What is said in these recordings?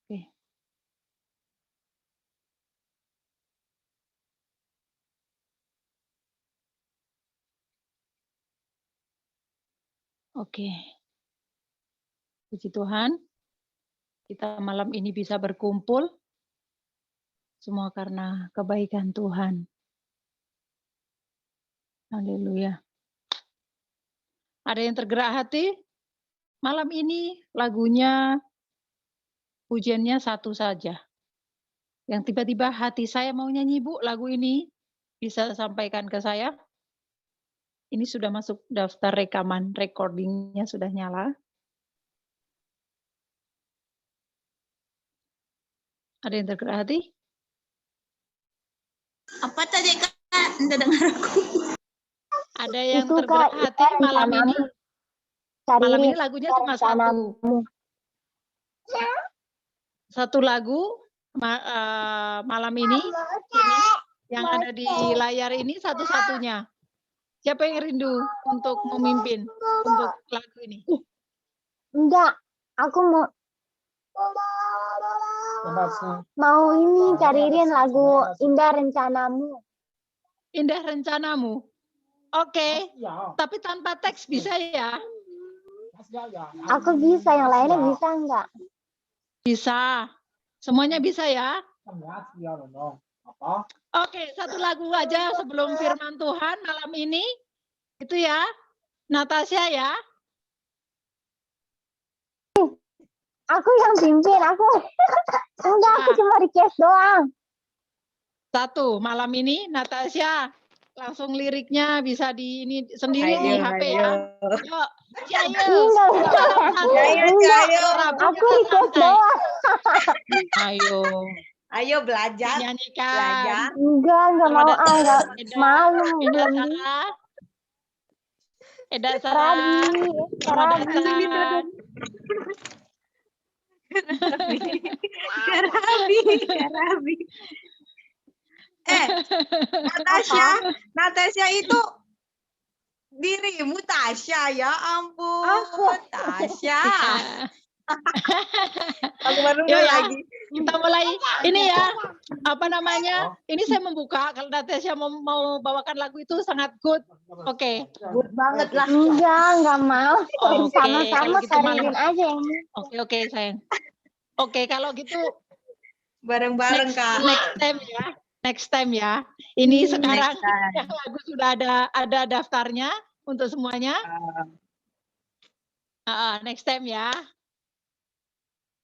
Oke. Oke. Puji Tuhan, kita malam ini bisa berkumpul, semua karena kebaikan Tuhan. Haleluya. Ada yang tergerak hati? Malam ini lagunya, pujiannya satu saja. Yang tiba-tiba hati saya mau nyanyi, Bu, lagu ini, bisa sampaikan ke saya? Ini sudah masuk daftar rekaman, recording-nya sudah nyala. Ada yang tergerak hati? Apa tadi Kak? Enggak dengar aku. Ada yang Itu, tergerak Kak, hati malam ini? Malam ini lagunya cuma satu. Satu lagu malam ini yang ada di layar ini satu-satunya. Siapa yang rindu untuk memimpin untuk lagu ini? Enggak, aku mau ini cariin lagu Indah Rencanamu. Indah Rencanamu. Oke, tapi tanpa teks bisa ya? Aku bisa, yang lainnya bisa enggak? Bisa. Semuanya bisa ya? Oke, satu lagu aja sebelum firman Tuhan malam ini. Itu ya. Natasha ya. Aku yang pimpin, aku enggak, aku cuma request doang. Satu, malam ini Natasha langsung liriknya bisa di ini sendiri di HP ya. Yuk, Enggak, aku request doang. Ayo belajar. Nyanyikan. Enggak mau, enggak malu. Eda Sarah. Rabi. Karabi. Natasha itu dirimu Tasya, ya ampun. Tasya. Aku baru lagi. Kita mulai ini ya. Apa namanya? Ini saya membuka kalau Natasha mau bawakan lagu itu sangat good. Oke. Good banget lah. Enggak mau. kalau Sama-sama gitu cariin aja ini. Oke, sayang. Oke, kalau gitu bareng-bareng Kak. Next time ya. Ini sekarang lagu sudah ada daftarnya untuk semuanya. Next time ya.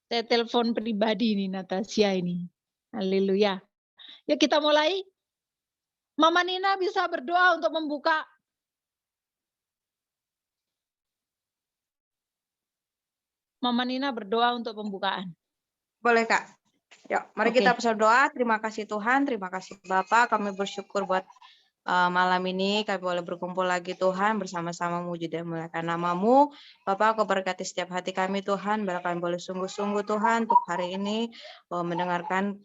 Saya telepon pribadi nih Natasha ini. Haleluya. Ya kita mulai. Mama Nina bisa berdoa untuk membuka. Mama Nina berdoa untuk pembukaan. Boleh Kak. Yuk, mari kita berdoa. Terima kasih Tuhan, terima kasih Bapak. Kami bersyukur buat malam ini kami boleh berkumpul lagi Tuhan bersama-sama memuji dan memuliakan nama-Mu. Bapak, Kau berkati setiap hati kami Tuhan, biar kami boleh sungguh-sungguh Tuhan untuk hari ini mendengarkan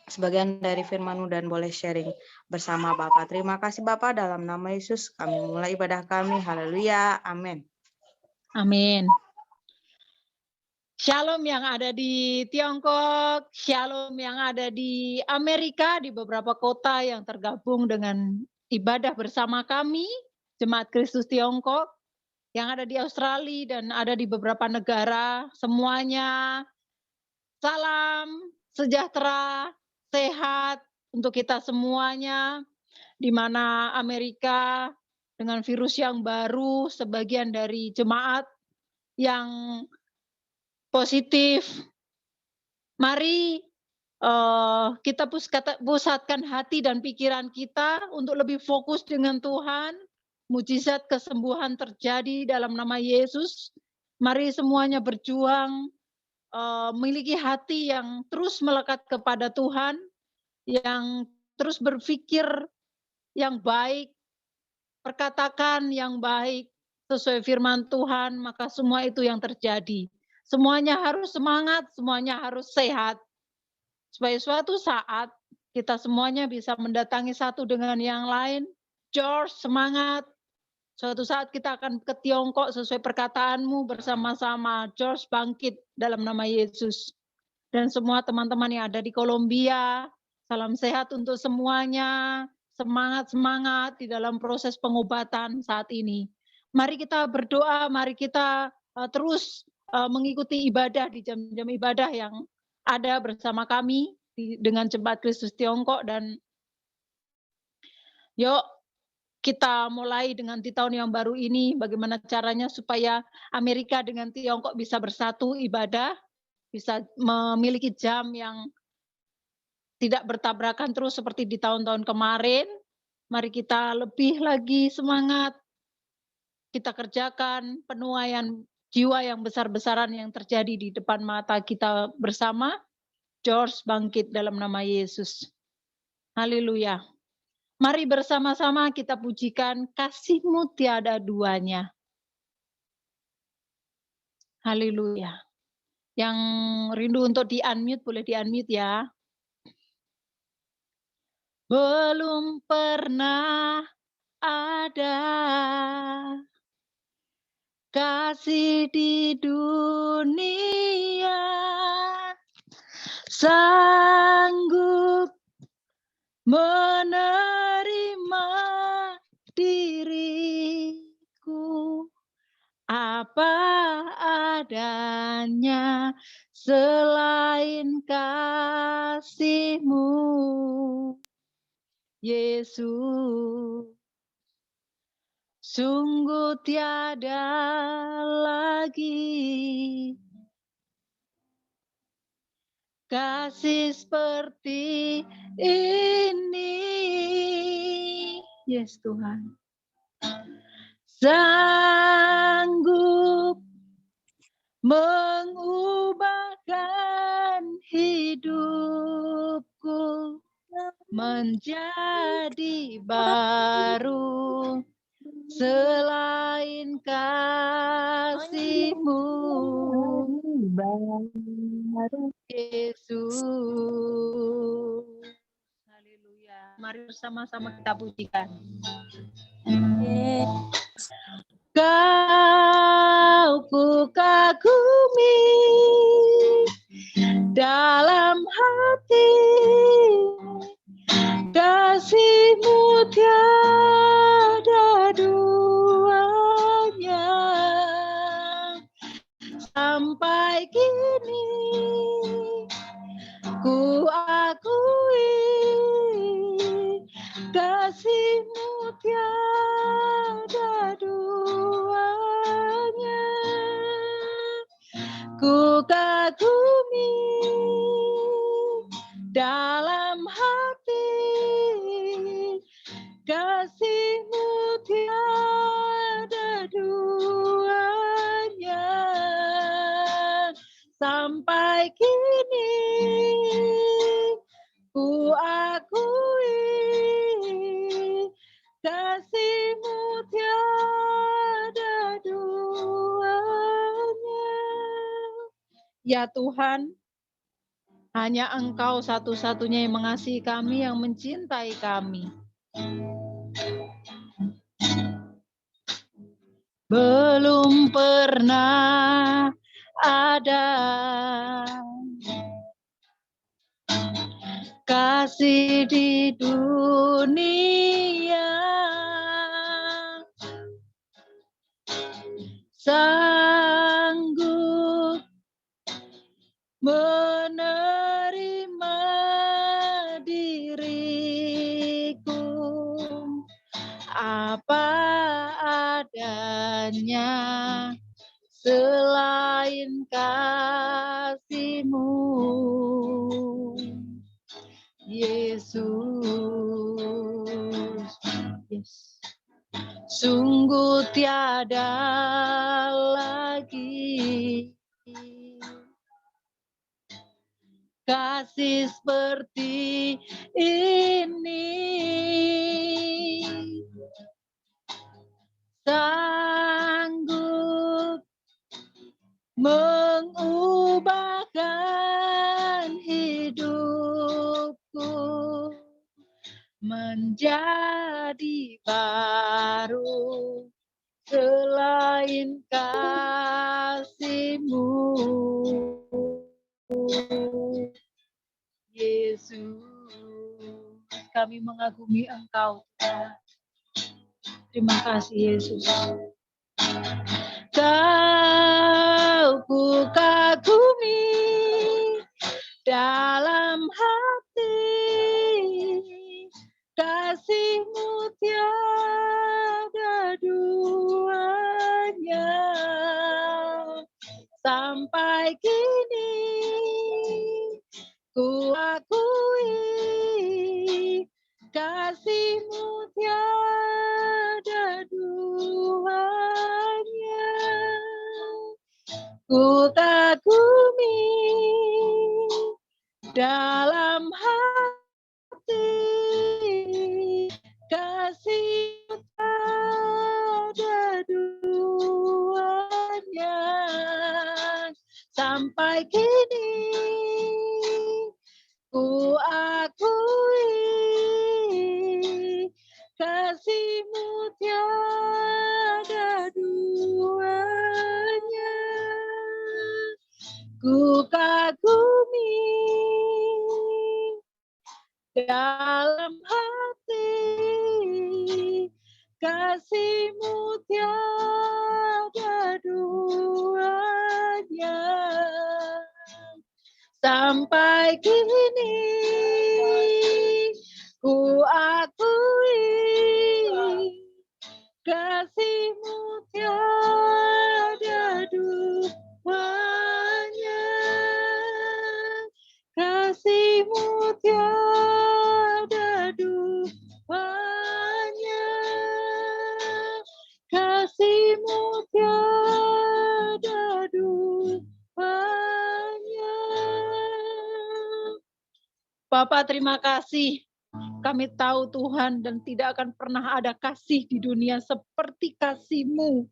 sebagian dari firman-Mu dan boleh sharing bersama Bapak. Terima kasih Bapak, dalam nama Yesus kami mulai ibadah kami. Haleluya. Amin. Amin. Shalom yang ada di Tiongkok, Shalom yang ada di Amerika, di beberapa kota yang tergabung dengan ibadah bersama kami, Jemaat Kristus Tiongkok, yang ada di Australia dan ada di beberapa negara, semuanya salam sejahtera, sehat untuk kita semuanya, di mana Amerika dengan virus yang baru, sebagian dari jemaat yang positif. Mari kita pusatkan hati dan pikiran kita untuk lebih fokus dengan Tuhan. Mujizat kesembuhan terjadi dalam nama Yesus. Mari semuanya berjuang, memiliki hati yang terus melekat kepada Tuhan, yang terus berpikir yang baik, perkatakan yang baik sesuai firman Tuhan, maka semua itu yang terjadi. Semuanya harus semangat, semuanya harus sehat. Supaya suatu saat kita semuanya bisa mendatangi satu dengan yang lain. George, semangat. Suatu saat kita akan ke Tiongkok sesuai perkataanmu bersama-sama. George bangkit dalam nama Yesus. dan semua teman-teman yang ada di Kolombia. Salam sehat untuk semuanya. Semangat-semangat di dalam proses pengobatan saat ini. Mari kita berdoa, mari kita terus mengikuti ibadah di jam-jam ibadah yang ada bersama kami dengan Jemaat Kristus Tiongkok, dan yuk kita mulai dengan di tahun yang baru ini bagaimana caranya supaya Amerika dengan Tiongkok bisa bersatu ibadah, bisa memiliki jam yang tidak bertabrakan terus seperti di tahun-tahun kemarin. Mari kita lebih lagi semangat, kita kerjakan penuaian jiwa yang besar-besaran yang terjadi di depan mata kita bersama. George bangkit dalam nama Yesus. Haleluya. Mari bersama-sama kita pujikan kasih-Mu tiada duanya. Haleluya. Yang rindu untuk di-unmute, boleh di-unmute ya. Belum pernah ada kasih di dunia sanggup menerima diriku apa adanya selain kasih-Mu, Yesus. Sungguh tiada lagi kasih seperti ini. Yes Tuhan. Sanggup mengubahkan hidupku menjadi baru selain kasih-Mu, Yesus. Haleluya. Mari bersama-sama kita pujikan. Kau ku kagumi dalam hati, kasih-Mu tiada duanya. Sampai kini ku akui kasih-Mu tiada duanya. Ku kagumi dalam hati, kasih-Mu tiada duanya. Sampai kini ku akui kasih-Mu tiada duanya. Ya Tuhan, hanya Engkau satu-satunya yang mengasihi kami, yang mencintai kami. Belum pernah ada kasih di dunia sanggup menerima diriku apa adanya selain kasih-Mu, Yesus. Yes. Sungguh tiada lagi kasih seperti ini, sanggup mengubahkan hidupku menjadi baru selain kasih-Mu, Yesus, kami mengagumi Engkau, Tuhan. Terima kasih, Yesus. Kau ku kagumi dalam hati, kasih-Mu tiada duanya. Sampai kini ku akui kasih-Mu tiada duanya. Ku kagumi dalam hati, kasih-Mu tiada duanya. Sampai kini ku akui kasih-Mu tiada duanya. Ku kagumi dalam hati, kasih-Mu tiada duanya. Sampai kini ku akui kasih-Mu tiada duanya. Kasih-Mu tiada duanya. Kasih-Mu tiada duanya. Bapak, terima kasih. Kami tahu Tuhan dan tidak akan pernah ada kasih di dunia seperti kasih-Mu.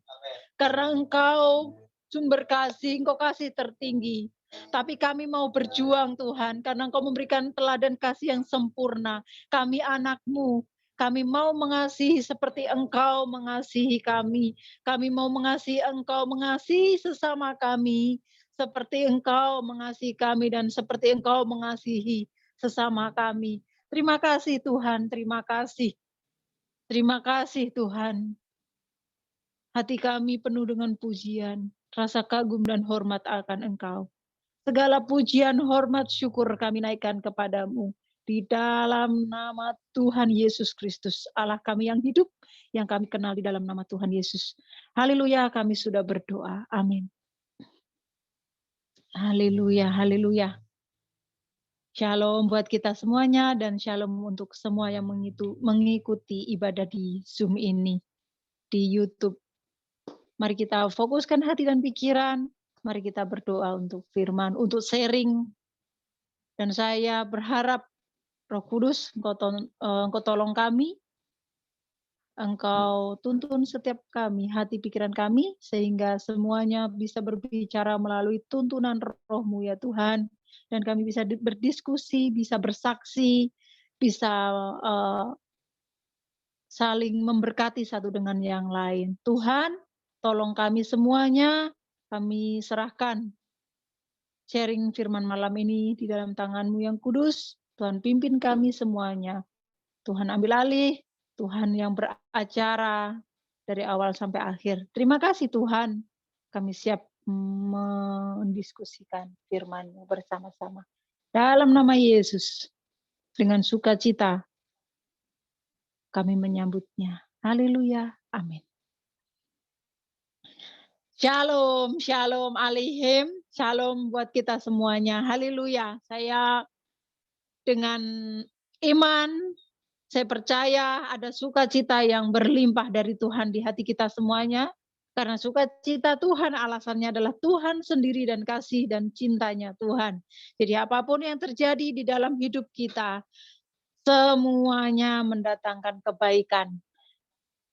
Karena Engkau sumber kasih, Engkau kasih tertinggi. Tapi kami mau berjuang Tuhan, karena Engkau memberikan teladan kasih yang sempurna. Kami anak-Mu, kami mau mengasihi seperti Engkau mengasihi kami. Kami mau mengasihi Engkau, mengasihi sesama kami. Seperti Engkau mengasihi kami dan seperti Engkau mengasihi sesama kami. Terima kasih Tuhan, terima kasih. Terima kasih Tuhan. Hati kami penuh dengan pujian, rasa kagum dan hormat akan Engkau. Segala pujian, hormat, syukur kami naikkan kepadamu. Di dalam nama Tuhan Yesus Kristus, Allah kami yang hidup, yang kami kenal di dalam nama Tuhan Yesus. Haleluya, kami sudah berdoa. Amin. Haleluya, haleluya. Shalom buat kita semuanya dan shalom untuk semua yang mengikuti ibadah di Zoom ini, di YouTube. Mari kita fokuskan hati dan pikiran. Mari kita berdoa untuk firman, untuk sharing. Dan saya berharap Roh Kudus, Engkau tolong kami. Engkau tuntun setiap kami, hati pikiran kami, sehingga semuanya bisa berbicara melalui tuntunan Roh-Mu ya Tuhan. Dan kami bisa berdiskusi, bisa bersaksi, bisa saling memberkati satu dengan yang lain. Tuhan, tolong kami semuanya, kami serahkan sharing firman malam ini di dalam tangan-Mu yang kudus. Tuhan pimpin kami semuanya. Tuhan ambil alih, Tuhan yang beracara dari awal sampai akhir. Terima kasih Tuhan, kami siap mendiskusikan firman-Mu bersama-sama. Dalam nama Yesus, dengan sukacita, kami menyambutnya. Haleluya, amin. Shalom, shalom alaihim, shalom buat kita semuanya. Haleluya, saya dengan iman, saya percaya ada sukacita yang berlimpah dari Tuhan di hati kita semuanya. Karena sukacita Tuhan alasannya adalah Tuhan sendiri dan kasih dan cintanya Tuhan. Jadi apapun yang terjadi di dalam hidup kita, semuanya mendatangkan kebaikan.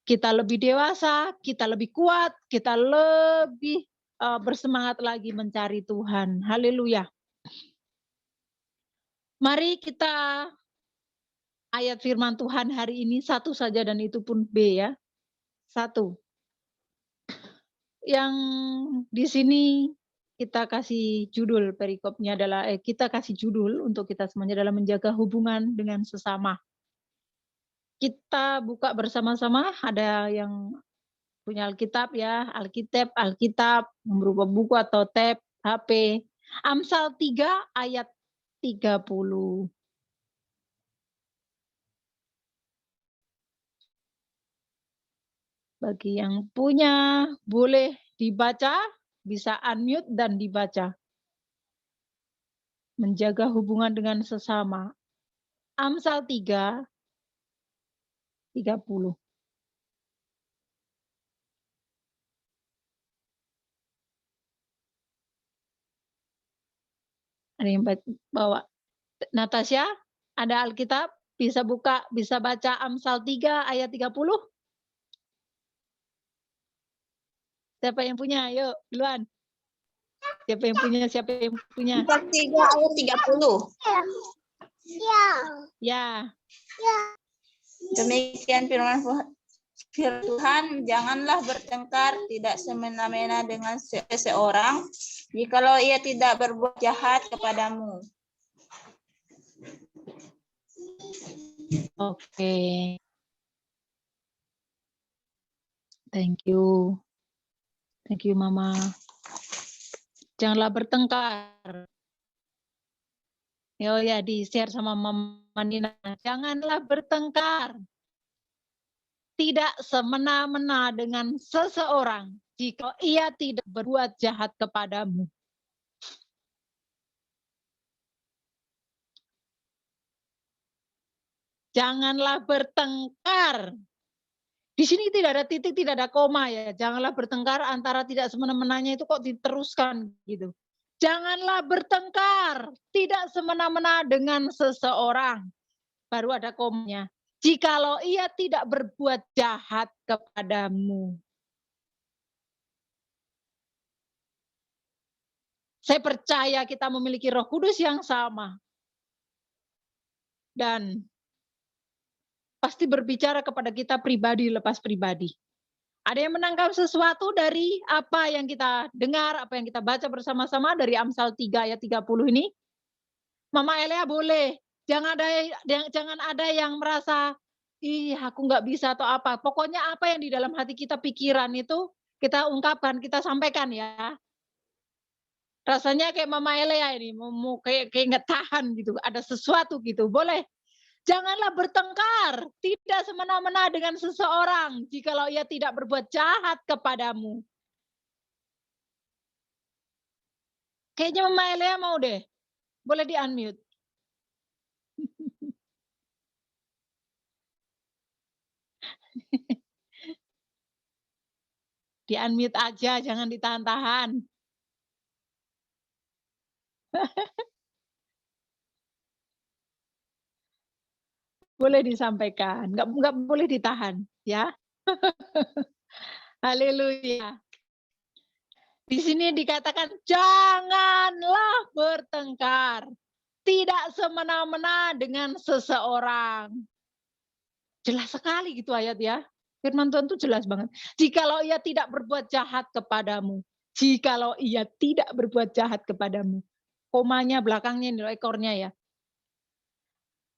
Kita lebih dewasa, kita lebih kuat, kita lebih bersemangat lagi mencari Tuhan. Haleluya. Mari kita ayat firman Tuhan hari ini satu saja dan itu pun B ya. Satu. Yang di sini kita kasih judul perikopnya adalah kita kasih judul untuk kita semuanya adalah menjaga hubungan dengan sesama. Kita buka bersama-sama, ada yang punya Alkitab ya, Alkitab berupa buku atau tab, HP. Amsal 3 ayat 30. Bagi yang punya boleh dibaca, bisa unmute dan dibaca. Menjaga hubungan dengan sesama. Amsal 3 30. Ada yang bawa? Natasha, ada Alkitab? Bisa buka, bisa baca Amsal 3 ayat 30? Siapa yang punya? Ayo, duluan. Siapa yang punya? Siapa yang punya? Amsal 3 ayat 30. Ya. Ya. Demikian firman Tuhan, janganlah bertengkar, tidak semena-mena dengan seseorang, jikalau ia tidak berbuat jahat kepadamu. Oke. Thank you. Thank you, Mama. Janganlah bertengkar. Oh ya, di-share sama Mama Nina. Janganlah bertengkar. Tidak semena-mena dengan seseorang jika ia tidak berbuat jahat kepadamu. Janganlah bertengkar. Di sini tidak ada titik, tidak ada koma ya. Janganlah bertengkar antara tidak semena-menanya itu kok diteruskan gitu. Janganlah bertengkar, tidak semena-mena dengan seseorang. Baru ada komanya. Jikalau ia tidak berbuat jahat kepadamu. Saya percaya kita memiliki Roh Kudus yang sama. Dan pasti berbicara kepada kita pribadi lepas pribadi. Ada yang menangkap sesuatu dari apa yang kita dengar, apa yang kita baca bersama-sama dari Amsal 3 ayat 30 ini? Mama Elia boleh. Jangan ada yang merasa, ih aku nggak bisa atau apa. Pokoknya apa yang di dalam hati kita pikiran itu kita ungkapkan, kita sampaikan ya. Rasanya kayak Mama Elia ini, mau kayak nggak tahan gitu. Ada sesuatu gitu, boleh. Janganlah bertengkar, tidak semena-mena dengan seseorang jikalau ia tidak berbuat jahat kepadamu. Kayaknya Mama Elia mau deh. Boleh di-unmute. Di-unmute aja, jangan ditahan-tahan. Boleh disampaikan, nggak boleh ditahan, ya. Haleluya. Di sini dikatakan, janganlah bertengkar. Tidak semena-mena dengan seseorang. Jelas sekali gitu ayat ya. Firman Tuhan itu jelas banget. Jikalau ia tidak berbuat jahat kepadamu. Jikalau ia tidak berbuat jahat kepadamu. Komanya belakangnya ini ekornya ya.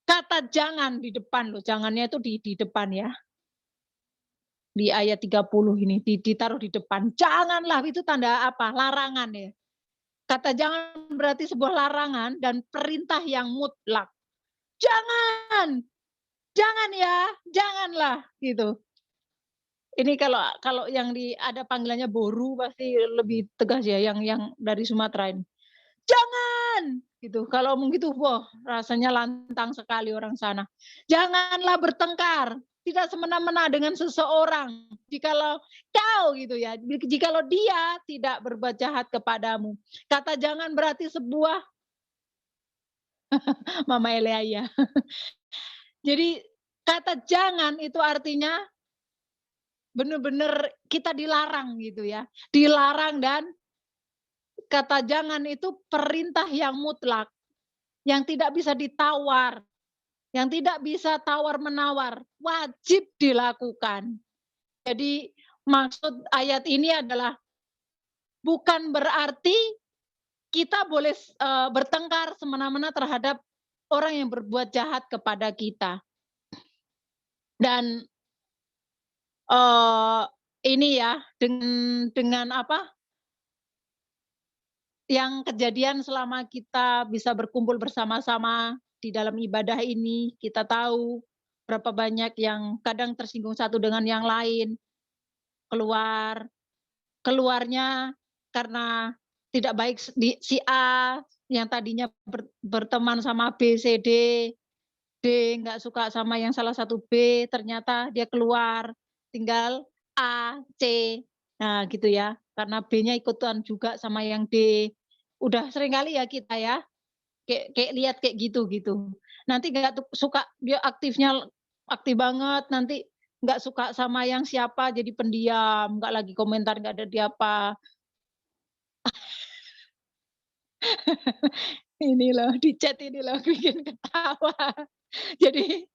Kata jangan di depan loh. Jangannya itu di depan ya. Di ayat 30 ini ditaruh di depan. Janganlah itu tanda apa? Larangan ya. Kata jangan berarti sebuah larangan dan perintah yang mutlak. Jangan. Jangan ya, janganlah gitu. Ini kalau yang ada panggilannya boru pasti lebih tegas ya yang dari Sumatera ini. Jangan gitu. Kalau omong gitu, wah rasanya lantang sekali orang sana. Janganlah bertengkar, tidak semena-mena dengan seseorang. Jikalau kau gitu ya, jikalau dia tidak berbuat jahat kepadamu. Kata jangan berarti sebuah Mama Elia ya. Jadi kata jangan itu artinya benar-benar kita dilarang gitu ya. Dilarang dan kata jangan itu perintah yang mutlak. Yang tidak bisa ditawar. Yang tidak bisa tawar-menawar. Wajib dilakukan. Jadi maksud ayat ini adalah bukan berarti kita boleh bertengkar semena-mena terhadap orang yang berbuat jahat kepada kita. Dan ini ya dengan apa yang kejadian selama kita bisa berkumpul bersama-sama di dalam ibadah ini, kita tahu berapa banyak yang kadang tersinggung satu dengan yang lain, keluarnya karena tidak baik di si A yang tadinya berteman sama B, C, D nggak suka sama yang salah satu B, ternyata dia keluar, tinggal A, C. Nah gitu ya, karena B-nya ikutan juga sama yang D. Udah sering kali ya kita ya, kayak lihat kayak gitu. Nanti nggak suka dia aktif banget, nanti nggak suka sama yang siapa jadi pendiam, nggak lagi komentar, nggak ada dia apa. Ini loh, di chat ini loh bikin ketawa. Jadi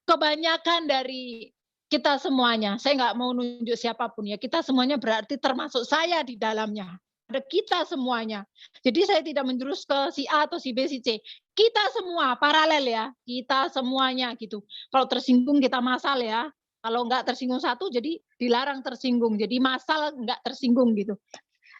kebanyakan dari kita semuanya, saya nggak mau nunjuk siapapun ya, kita semuanya berarti termasuk saya di dalamnya. Ada kita semuanya. Jadi saya tidak menjurus ke si A atau si B, si C. Kita semua paralel ya, kita semuanya gitu. Kalau tersinggung kita masal ya. Kalau nggak tersinggung satu, jadi dilarang tersinggung. Jadi masal nggak tersinggung gitu.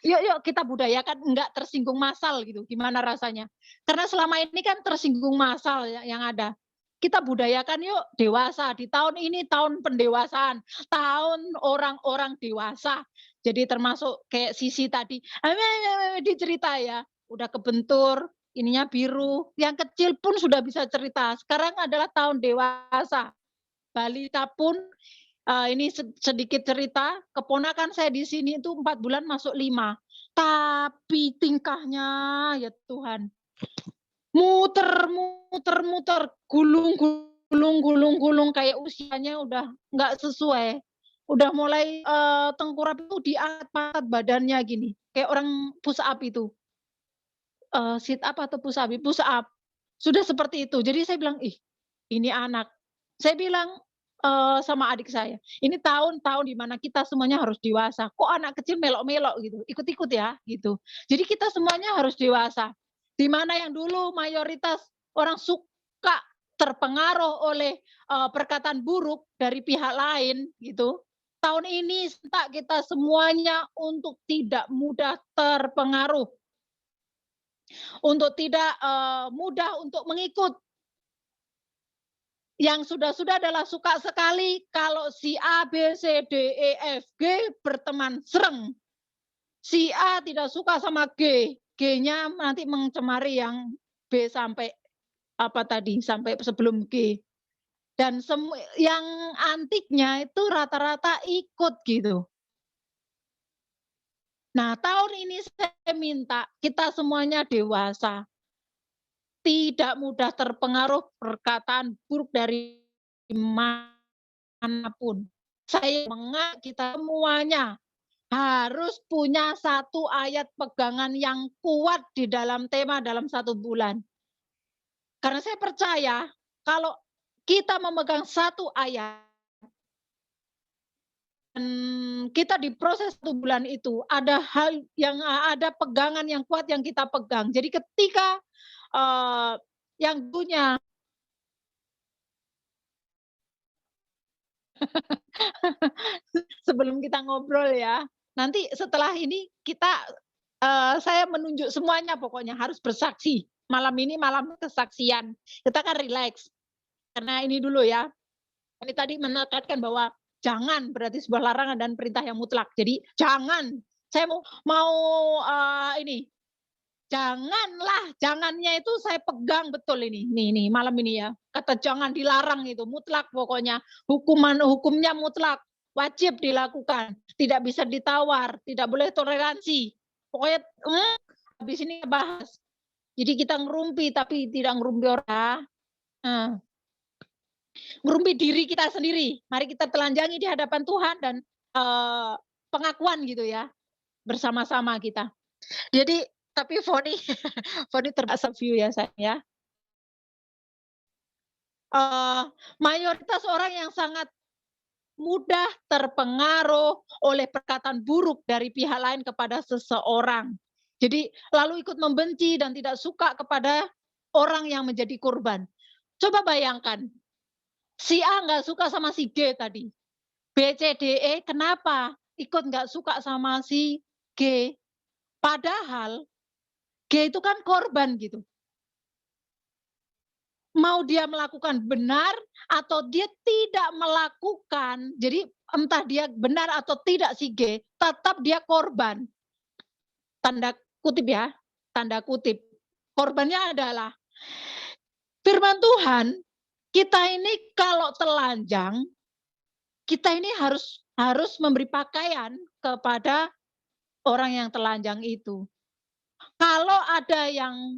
Yuk kita budayakan nggak tersinggung masal gitu. Gimana rasanya? Karena selama ini kan tersinggung masal ya, yang ada. Kita budayakan yuk dewasa. Di tahun ini tahun pendewasaan, tahun orang-orang dewasa. Jadi termasuk kayak Sisi tadi, dicerita ya, udah kebentur, ininya biru, yang kecil pun sudah bisa cerita. Sekarang adalah tahun dewasa. Balita pun ini sedikit cerita, keponakan saya di sini itu 4 bulan masuk 5. Tapi tingkahnya ya Tuhan, muter, gulung kayak usianya udah nggak sesuai. Udah mulai tengkurap itu diangkat badannya gini, kayak orang push up itu. Sit up atau push up? Push up. Sudah seperti itu. Jadi saya bilang, "Ih, ini anak." Saya bilang sama adik saya, "Ini tahun-tahun di mana kita semuanya harus dewasa. Kok anak kecil melok-melok gitu, ikut-ikut ya," gitu. Jadi kita semuanya harus dewasa. Di mana yang dulu mayoritas orang suka terpengaruh oleh perkataan buruk dari pihak lain gitu. Tahun ini sentak kita semuanya untuk tidak mudah terpengaruh, untuk tidak mudah untuk mengikut. Yang sudah-sudah adalah suka sekali kalau si A, B, C, D, E, F, G berteman sereng. Si A tidak suka sama G, G-nya nanti mencemari yang B sampai apa tadi, sampai sebelum G. Dan yang antiknya itu rata-rata ikut gitu. Nah, tahun ini saya minta kita semuanya dewasa. Tidak mudah terpengaruh perkataan buruk dari manapun. Saya mengajak kita semuanya harus punya satu ayat pegangan yang kuat di dalam tema dalam 1 bulan. Karena saya percaya kalau kita memegang satu ayat dan kita di proses 1 bulan itu ada hal yang ada pegangan yang kuat yang kita pegang. Jadi ketika yang punya sebelum kita ngobrol ya, nanti setelah ini kita saya menunjuk semuanya pokoknya harus bersaksi. Malam ini malam kesaksian. Kita kan rileks. Karena ini dulu ya. Ini tadi menekankan bahwa jangan berarti sebuah larangan dan perintah yang mutlak. Jadi jangan. Saya mau ini. Janganlah, jangannya itu saya pegang betul ini. Nih malam ini ya. Kata jangan dilarang itu mutlak pokoknya. Hukumnya mutlak. Wajib dilakukan. Tidak bisa ditawar, tidak boleh toleransi. Pokoknya habis ini bahas. Jadi kita ngerumpi tapi tidak ngerumpi orang. Ngerumpi diri kita sendiri. Mari kita telanjangi di hadapan Tuhan dan pengakuan gitu ya. Bersama-sama kita. Jadi tapi Foni terbatas view ya saya. Mayoritas orang yang sangat mudah terpengaruh oleh perkataan buruk dari pihak lain kepada seseorang. Jadi lalu ikut membenci dan tidak suka kepada orang yang menjadi korban. Coba bayangkan, si A nggak suka sama si G tadi. B, C, D, E kenapa ikut nggak suka sama si G? Padahal G itu kan korban gitu. Mau dia melakukan benar atau dia tidak melakukan, jadi entah dia benar atau tidak si G, tetap dia korban. Tanda kutip ya, tanda kutip. Korbannya adalah firman Tuhan, kita ini kalau telanjang, kita ini harus memberi pakaian kepada orang yang telanjang itu. Kalau ada yang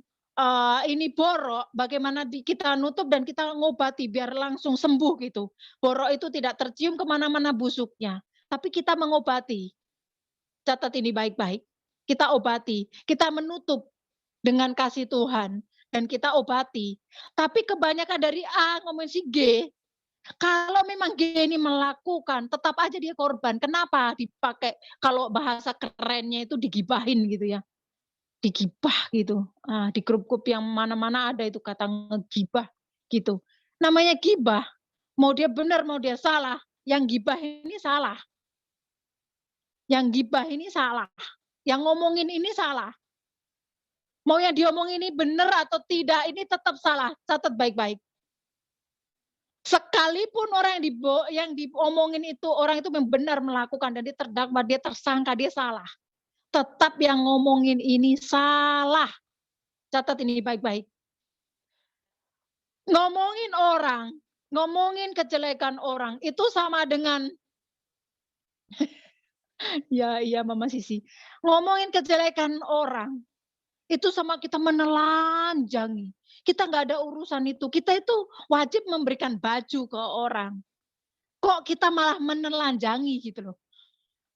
ini borok, bagaimana kita nutup dan kita ngobati biar langsung sembuh gitu. Borok itu tidak tercium kemana-mana busuknya, tapi kita mengobati. Catat ini baik-baik. Kita obati, kita menutup dengan kasih Tuhan dan kita obati. Tapi kebanyakan dari A ngomongin si G, kalau memang G ini melakukan, tetap aja dia korban. Kenapa? Dipakai, kalau bahasa kerennya itu digibahin gitu ya. Digibah gitu. Di grup-grup yang mana-mana ada itu kata ngegibah gitu. Namanya gibah. Mau dia benar, mau dia salah. Yang gibah ini salah. Yang gibah ini salah. Yang ngomongin ini salah. Mau yang diomongin ini benar atau tidak, ini tetap salah. Catat baik-baik. Sekalipun orang yang diomongin itu, orang itu benar melakukan dan dia terdakwa, dia tersangka, dia salah. Tetap yang ngomongin ini salah. Catat ini baik-baik. Ngomongin orang, ngomongin kejelekan orang, itu sama dengan ya iya Mama Sisi. Ngomongin kejelekan orang, itu sama kita menelanjangi. Kita nggak ada urusan itu. Kita itu wajib memberikan baju ke orang. Kok kita malah menelanjangi gitu loh.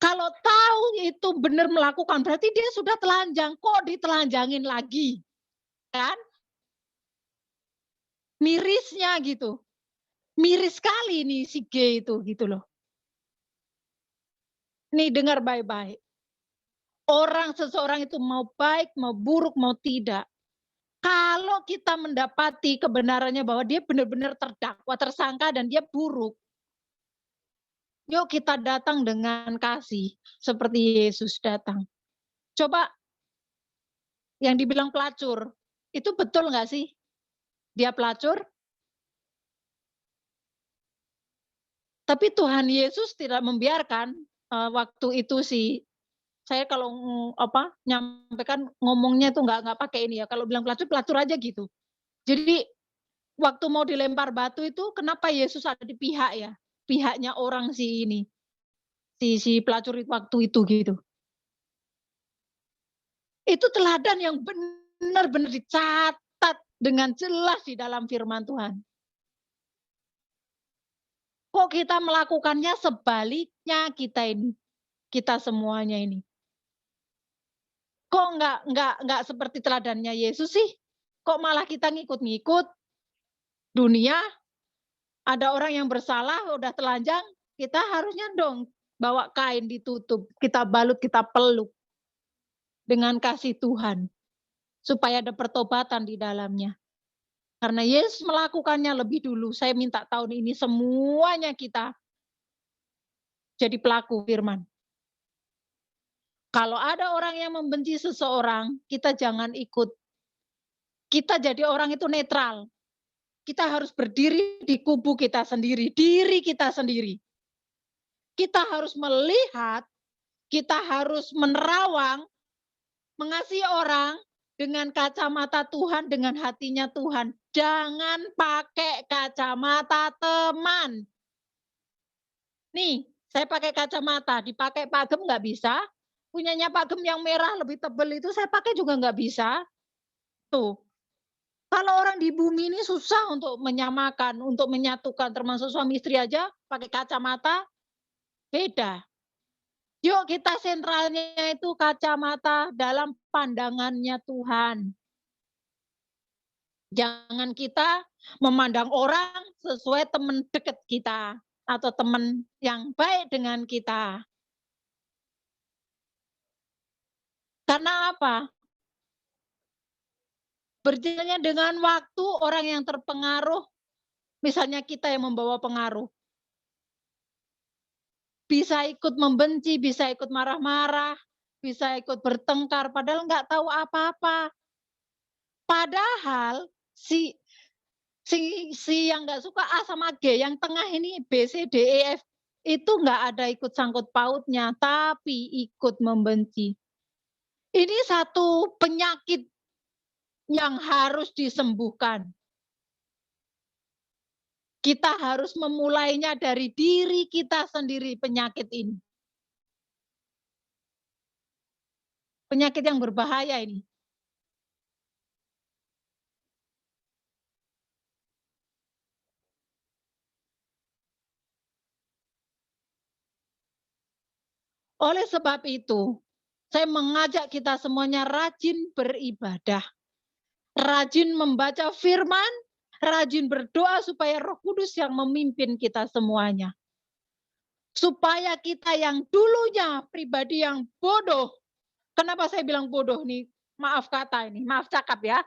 Kalau tahu itu benar melakukan, berarti dia sudah telanjang. Kok ditelanjangin lagi? Kan? Mirisnya gitu. Miris sekali nih si G itu gitu loh. Nih dengar baik-baik. Seseorang itu mau baik, mau buruk, mau tidak. Kalau kita mendapati kebenarannya bahwa dia benar-benar terdakwa, tersangka dan dia buruk, yuk kita datang dengan kasih seperti Yesus datang. Coba yang dibilang pelacur, itu betul nggak sih? Dia pelacur? Tapi Tuhan Yesus tidak membiarkan waktu itu saya kalau nyampaikan ngomongnya itu nggak pakai ini ya. Kalau bilang pelacur aja gitu. Jadi waktu mau dilempar batu itu kenapa Yesus ada di pihaknya orang si pelacur waktu itu gitu. Itu teladan yang benar-benar dicatat dengan jelas di dalam firman Tuhan. Kok kita melakukannya sebaliknya kita semuanya ini. Kok nggak seperti teladannya Yesus sih? Kok malah kita ngikut-ngikut dunia? Ada orang yang bersalah, udah telanjang, kita harusnya dong bawa kain ditutup, kita balut, kita peluk dengan kasih Tuhan, supaya ada pertobatan di dalamnya. Karena Yesus melakukannya lebih dulu, saya minta tahun ini semuanya kita jadi pelaku firman. Kalau ada orang yang membenci seseorang, kita jangan ikut. Kita jadi orang itu netral. Kita harus berdiri di kubu kita sendiri, diri kita sendiri. Kita harus melihat, kita harus menerawang, mengasihi orang dengan kacamata Tuhan, dengan hatinya Tuhan. Jangan pakai kacamata teman. Nih, saya pakai kacamata, dipakai Pak Gem nggak bisa. Punyanya Pak Gem yang merah lebih tebal itu saya pakai juga nggak bisa. Tuh. Kalau orang di bumi ini susah untuk menyamakan, untuk menyatukan, termasuk suami istri aja pakai kacamata, beda. Yuk kita sentralnya itu kacamata dalam pandangannya Tuhan. Jangan kita memandang orang sesuai teman dekat kita atau teman yang baik dengan kita. Karena apa? Berjalannya dengan waktu orang yang terpengaruh, misalnya kita yang membawa pengaruh, bisa ikut membenci, bisa ikut marah-marah, bisa ikut bertengkar, padahal nggak tahu apa-apa. Padahal si si yang nggak suka A sama G, yang tengah ini B, C, D, E, F, itu nggak ada ikut sangkut pautnya, tapi ikut membenci. Ini satu penyakit yang harus disembuhkan. Kita harus memulainya dari diri kita sendiri, penyakit ini. Penyakit yang berbahaya ini. Oleh sebab itu, saya mengajak kita semuanya rajin beribadah, rajin membaca firman, rajin berdoa supaya Roh Kudus yang memimpin kita semuanya. Supaya kita yang dulunya pribadi yang bodoh. Kenapa saya bilang bodoh nih? Maaf kata ini, maaf cakap ya.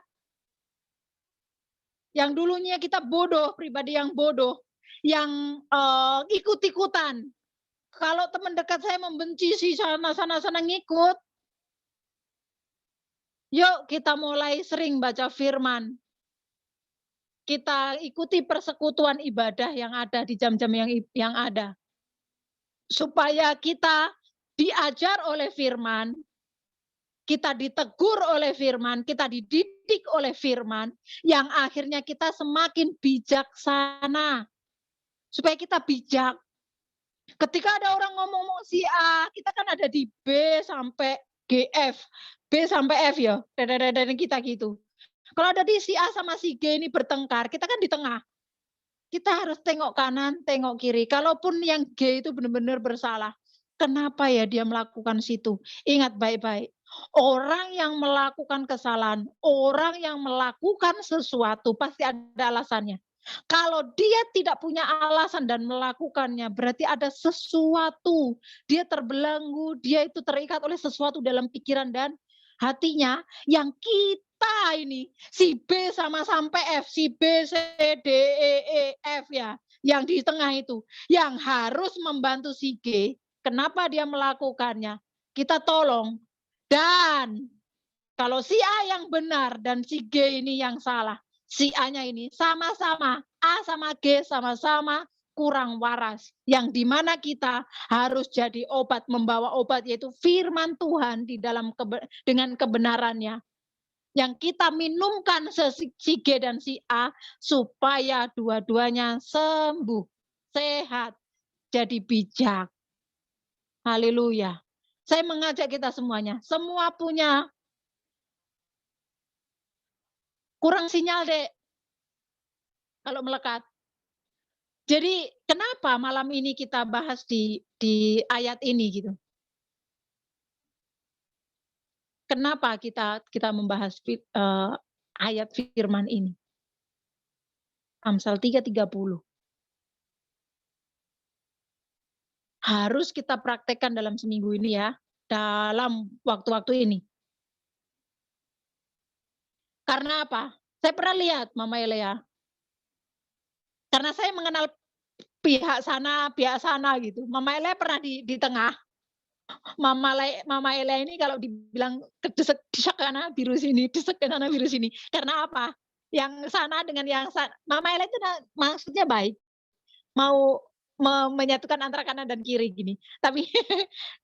Yang dulunya kita bodoh, pribadi yang bodoh, yang ikut-ikutan. Kalau teman dekat saya membenci si sana ngikut. Yuk kita mulai sering baca firman. Kita ikuti persekutuan ibadah yang ada di jam-jam yang ada. Supaya kita diajar oleh firman, kita ditegur oleh firman, kita dididik oleh firman, yang akhirnya kita semakin bijaksana. Supaya kita bijak. Ketika ada orang ngomong si A, kita kan ada di B sampai GF, B sampai F ya, dan kita gitu. Kalau ada di si A sama si G ini bertengkar, kita kan di tengah. Kita harus tengok kanan, tengok kiri. Kalaupun yang G itu benar-benar bersalah, kenapa ya dia melakukan situ? Ingat baik-baik, orang yang melakukan kesalahan, orang yang melakukan sesuatu pasti ada alasannya. Kalau dia tidak punya alasan dan melakukannya, berarti ada sesuatu. Dia terbelenggu, dia itu terikat oleh sesuatu dalam pikiran dan hatinya yang kita ini, si B sama sampai F, si B, C, D, E, F ya, yang di tengah itu, yang harus membantu si G, kenapa dia melakukannya? Kita tolong. Dan kalau si A yang benar dan si G ini yang salah, si A-nya ini sama-sama, A sama G sama-sama kurang waras. Yang dimana kita harus jadi obat, membawa obat yaitu firman Tuhan di dalam dengan kebenarannya. Yang kita minumkan si G dan si A supaya dua-duanya sembuh, sehat, jadi bijak. Haleluya. Saya mengajak kita semuanya, semua punya kurang sinyal dek kalau melekat. Jadi kenapa malam ini kita bahas di ayat ini gitu? Kenapa kita membahas ayat firman ini? Amsal 3:30. Harus kita praktekkan dalam seminggu ini ya, dalam waktu-waktu ini. Karena apa? Saya pernah lihat Mama Elea. Karena saya mengenal pihak sana gitu. Mama Elea pernah di tengah. Mama Elea ini kalau dibilang desek sana biru sini, desek sana biru sini. Karena apa? Yang sana dengan yang sana. Mama Elea itu maksudnya baik. Mau menyatukan antara kanan dan kiri gini. Tapi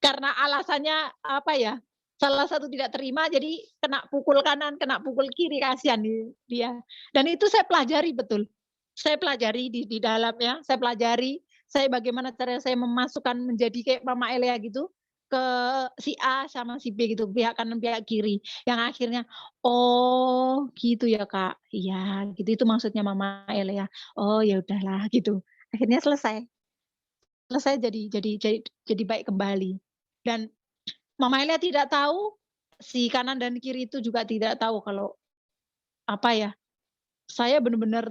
karena alasannya apa ya? Salah satu tidak terima jadi kena pukul kanan, kena pukul kiri, kasihan dia. Dan itu saya pelajari betul. Saya pelajari di dalamnya, saya pelajari saya bagaimana cara saya memasukkan menjadi kayak Mama Elea gitu ke si A sama si B gitu, pihak kanan pihak kiri. Yang akhirnya oh gitu ya Kak. Iya, gitu itu maksudnya Mama Elea. Oh ya udahlah gitu. Akhirnya selesai jadi baik kembali. Dan Mama Elia tidak tahu, si kanan dan kiri itu juga tidak tahu kalau apa ya, saya benar-benar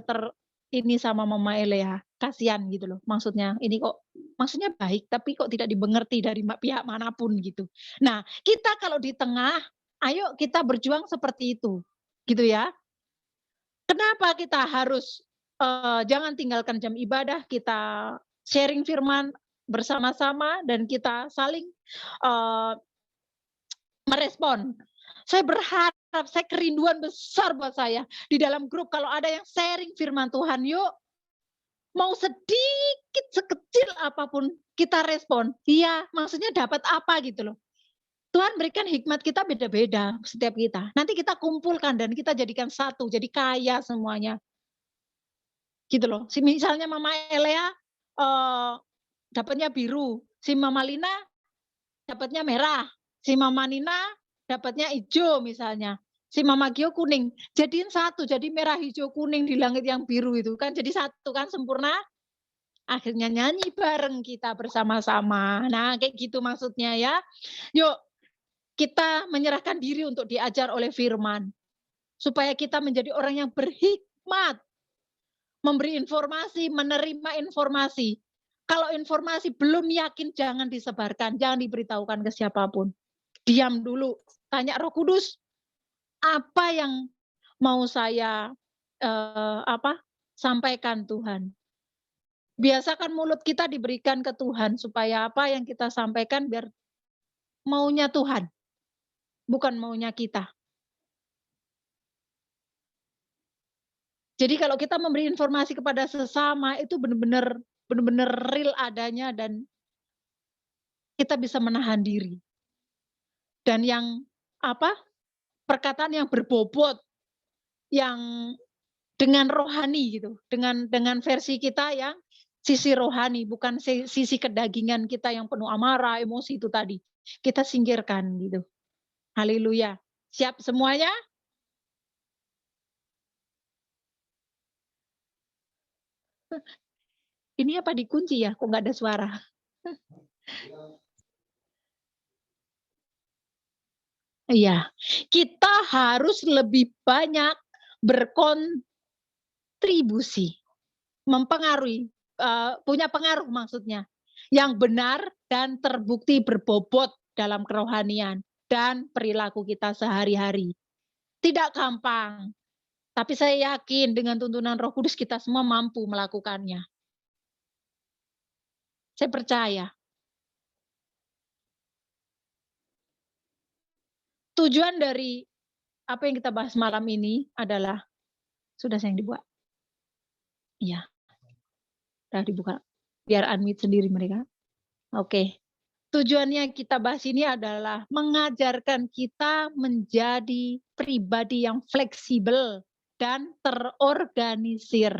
ini sama Mama Elia. kasihan gitu loh. Maksudnya ini kok maksudnya baik tapi kok tidak dimengerti dari pihak manapun gitu. Nah, kita kalau di tengah, ayo kita berjuang seperti itu. Gitu ya. Kenapa kita harus jangan tinggalkan jam ibadah, kita sharing firman bersama-sama dan kita saling merespon. Saya berharap, saya kerinduan besar buat saya di dalam grup kalau ada yang sharing firman Tuhan, yuk mau sedikit sekecil apapun kita respon. Iya, maksudnya dapat apa gitu loh. Tuhan berikan hikmat kita beda-beda setiap kita. Nanti kita kumpulkan dan kita jadikan satu, jadi kaya semuanya. Gitu loh. Misalnya Mama Elea dapatnya biru, si Mama Lina dapatnya merah, si Mama Nina dapatnya hijau misalnya, si Mama Gio kuning. Jadiin satu, jadi merah, hijau, kuning di langit yang biru itu kan jadi satu kan sempurna. Akhirnya nyanyi bareng kita bersama-sama. Nah, kayak gitu maksudnya ya. Yuk, kita menyerahkan diri untuk diajar oleh firman. Supaya kita menjadi orang yang berhikmat. Memberi informasi, menerima informasi. Kalau informasi belum yakin, jangan disebarkan, jangan diberitahukan ke siapapun. Diam dulu, tanya Roh Kudus, apa yang mau saya sampaikan Tuhan. Biasakan mulut kita diberikan ke Tuhan, supaya apa yang kita sampaikan biar maunya Tuhan, bukan maunya kita. Jadi kalau kita memberi informasi kepada sesama, itu benar-benar real adanya dan kita bisa menahan diri. Dan yang perkataan yang berbobot, yang dengan rohani gitu, dengan versi kita yang sisi rohani, bukan sisi kedagingan kita yang penuh amarah, emosi itu tadi. Kita singkirkan gitu. Haleluya. Siap semuanya? Ini apa dikunci ya? Kok nggak ada suara? Iya, kita harus lebih banyak berkontribusi, mempengaruhi, punya pengaruh maksudnya, yang benar dan terbukti berbobot dalam kerohanian dan perilaku kita sehari-hari. Tidak gampang, tapi saya yakin dengan tuntunan Roh Kudus kita semua mampu melakukannya. Saya percaya. Tujuan dari apa yang kita bahas malam ini adalah, sudah sayang dibuat? Iya. Udah dibuka. Biar unmute sendiri mereka. Oke. Tujuannya kita bahas ini adalah mengajarkan kita menjadi pribadi yang fleksibel dan terorganisir.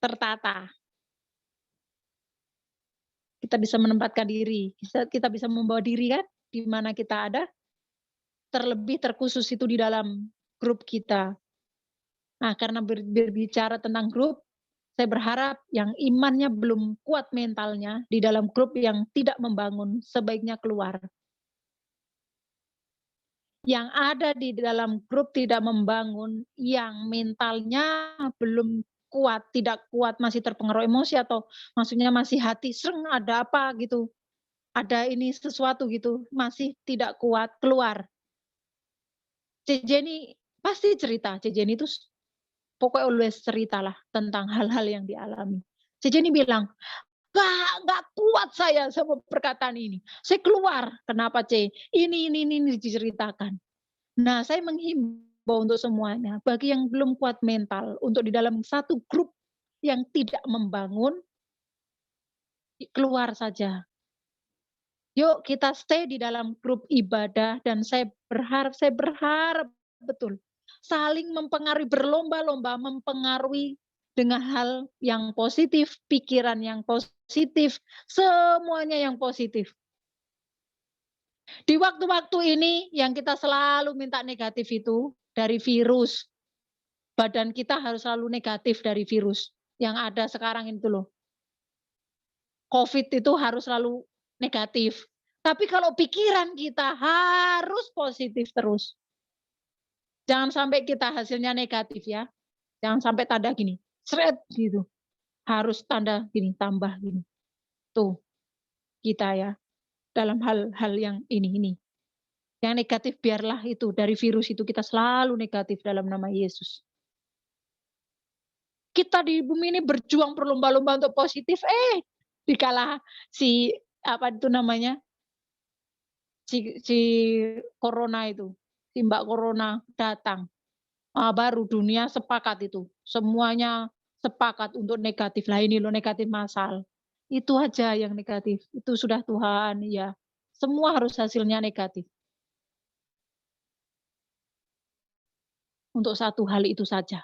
Tertata. Kita bisa menempatkan diri, kita bisa membawa diri kan, di mana kita ada, terlebih terkhusus itu di dalam grup kita. Nah, karena berbicara tentang grup, saya berharap yang imannya belum kuat mentalnya di dalam grup yang tidak membangun, sebaiknya keluar. Yang ada di dalam grup tidak membangun, yang mentalnya belum kuat, tidak kuat, masih terpengaruh emosi atau maksudnya masih hati sering ada apa gitu, ada ini sesuatu gitu, masih tidak kuat, keluar. Jenny pasti cerita, Jenny itu pokoknya always ceritalah tentang hal-hal yang dialami. Jenny bilang, nggak kuat saya sama perkataan ini. Saya keluar, kenapa Ini diceritakan. Nah, saya menghimbau untuk semuanya, bagi yang belum kuat mental, untuk di dalam satu grup yang tidak membangun, keluar saja. Yuk kita stay di dalam grup ibadah, dan saya berharap betul, saling mempengaruhi, berlomba-lomba mempengaruhi dengan hal yang positif, pikiran yang positif, semuanya yang positif. Di waktu-waktu ini yang kita selalu minta negatif itu dari virus. Badan kita harus selalu negatif dari virus yang ada sekarang itu loh. COVID itu harus selalu negatif. Tapi kalau pikiran kita harus positif terus. Jangan sampai kita hasilnya negatif ya. Jangan sampai tanda gini, seret gitu. Harus tanda gini, tambah gini. Tuh, kita ya. Dalam hal-hal yang ini. Yang negatif biarlah itu, dari virus itu kita selalu negatif dalam nama Yesus. Kita di bumi ini berjuang berlomba-lomba untuk positif, dikalah si apa itu namanya? Si corona itu, si Mbak Corona datang. Baru dunia sepakat itu. Semuanya sepakat untuk negatif. Lah ini loh negatif massal. Itu aja yang negatif. Itu sudah Tuhan, ya. Semua harus hasilnya negatif. Untuk satu hal itu saja.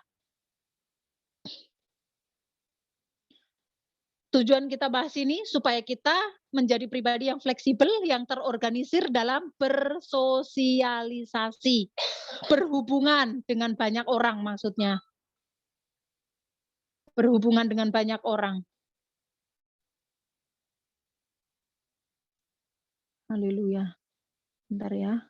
Tujuan kita bahas ini supaya kita menjadi pribadi yang fleksibel, yang terorganisir dalam bersosialisasi, berhubungan dengan banyak orang maksudnya. Berhubungan dengan banyak orang. Haleluya. Bentar ya.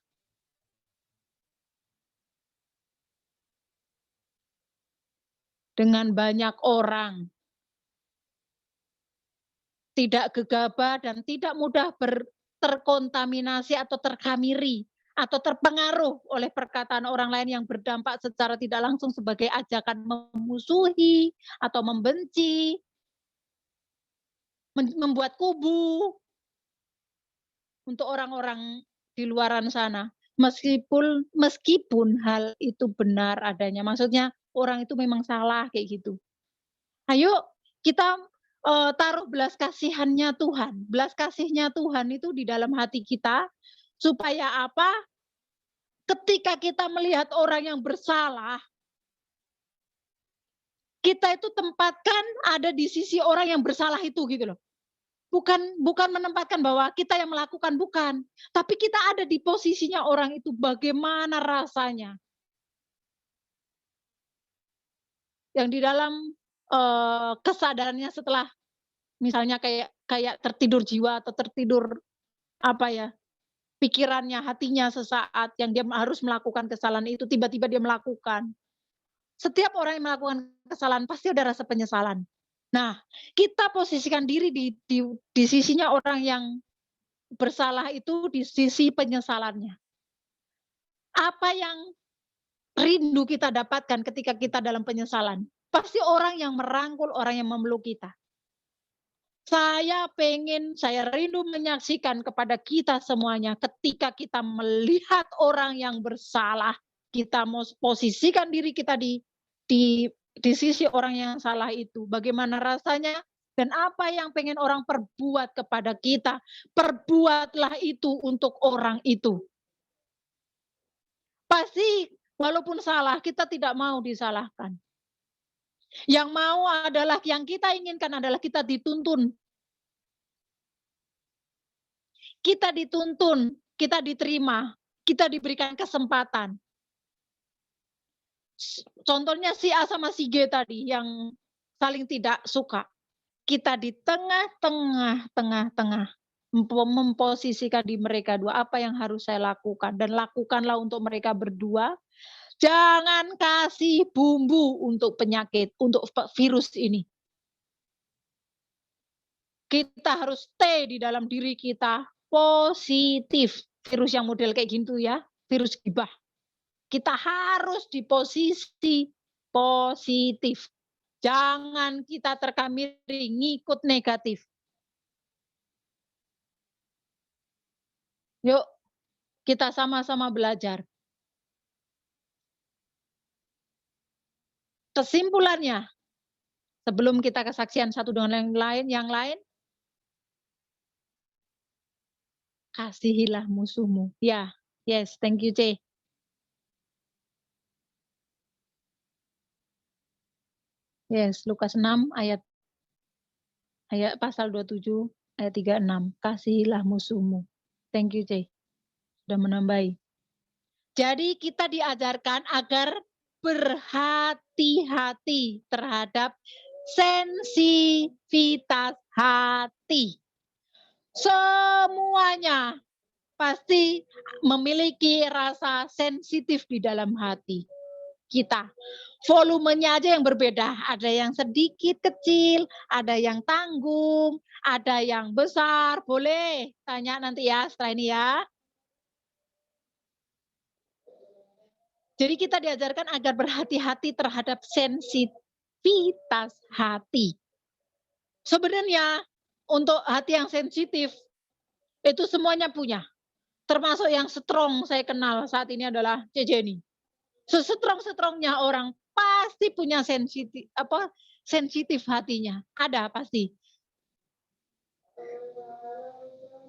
Dengan banyak orang. Tidak gegabah dan tidak mudah terkontaminasi atau terkamiri atau terpengaruh oleh perkataan orang lain yang berdampak secara tidak langsung sebagai ajakan memusuhi atau membenci, membuat kubu untuk orang-orang di luaran sana. Meskipun hal itu benar adanya, maksudnya orang itu memang salah kayak gitu. Ayo kita taruh belas kasihannya Tuhan. Belas kasihnya Tuhan itu di dalam hati kita, supaya apa? Ketika kita melihat orang yang bersalah, kita itu tempatkan ada di sisi orang yang bersalah itu gitu loh. Bukan menempatkan bahwa kita yang melakukan, bukan. Tapi kita ada di posisinya orang itu, bagaimana rasanya. Yang di dalam kesadarannya setelah misalnya kayak tertidur jiwa atau tertidur apa ya, pikirannya, hatinya sesaat yang dia harus melakukan kesalahan itu, tiba-tiba dia melakukan. Setiap orang yang melakukan kesalahan pasti ada rasa penyesalan. Nah, kita posisikan diri di sisinya orang yang bersalah itu, di sisi penyesalannya. Apa yang rindu kita dapatkan ketika kita dalam penyesalan? Pasti orang yang merangkul, orang yang memeluk kita. Saya rindu menyaksikan kepada kita semuanya ketika kita melihat orang yang bersalah, kita mau posisikan diri kita di sisi orang yang salah itu. Bagaimana rasanya dan apa yang pengen orang perbuat kepada kita, perbuatlah itu untuk orang itu. Pasti walaupun salah, kita tidak mau disalahkan. Yang mau adalah, yang kita inginkan adalah kita dituntun. Kita dituntun, kita diterima, kita diberikan kesempatan. Contohnya si A sama si G tadi yang saling tidak suka. Kita di tengah-tengah memposisikan di mereka dua, apa yang harus saya lakukan, dan lakukanlah untuk mereka berdua. Jangan kasih bumbu untuk penyakit, untuk virus ini. Kita harus stay di dalam diri kita positif. Virus yang model kayak gitu ya, virus gibah. Kita harus di posisi positif. Jangan kita terkamiri ngikut negatif. Yuk, kita sama-sama belajar. Kesimpulannya, sebelum kita kesaksian satu dengan yang lain, kasihilah musuhmu. Ya, yes, thank you, C. Yes, Lukas 6 ayat pasal 27 ayat 36. Kasihilah musuhmu. Thank you, C. Sudah menambahi. Jadi kita diajarkan agar berhati-hati terhadap sensitivitas hati. Semuanya pasti memiliki rasa sensitif di dalam hati kita. Volumenya aja yang berbeda. Ada yang sedikit kecil, ada yang tanggung, ada yang besar. Boleh tanya nanti ya setelah ini ya. Jadi kita diajarkan agar berhati-hati terhadap sensitivitas hati. Sebenarnya untuk hati yang sensitif itu semuanya punya. Termasuk yang strong saya kenal saat ini adalah Jenny. Sestrong-strongnya orang pasti punya sensitif hatinya. Ada pasti.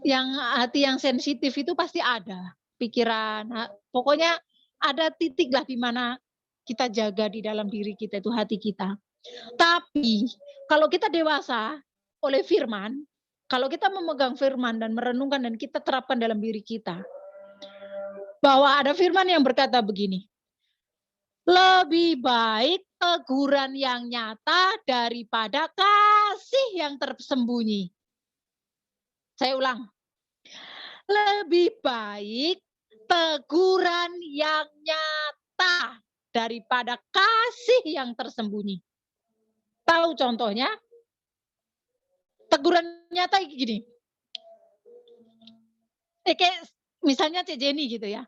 Yang hati yang sensitif itu pasti ada pikiran. Pokoknya ada titik lah di mana kita jaga di dalam diri kita itu hati kita. Tapi kalau kita dewasa oleh firman, kalau kita memegang firman dan merenungkan dan kita terapkan dalam diri kita, bahwa ada firman yang berkata begini, lebih baik teguran yang nyata daripada kasih yang tersembunyi. Saya ulang, lebih baik teguran yang nyata daripada kasih yang tersembunyi. Tahu contohnya? Teguran nyata gini. Kayak misalnya Cik Jenny gitu ya.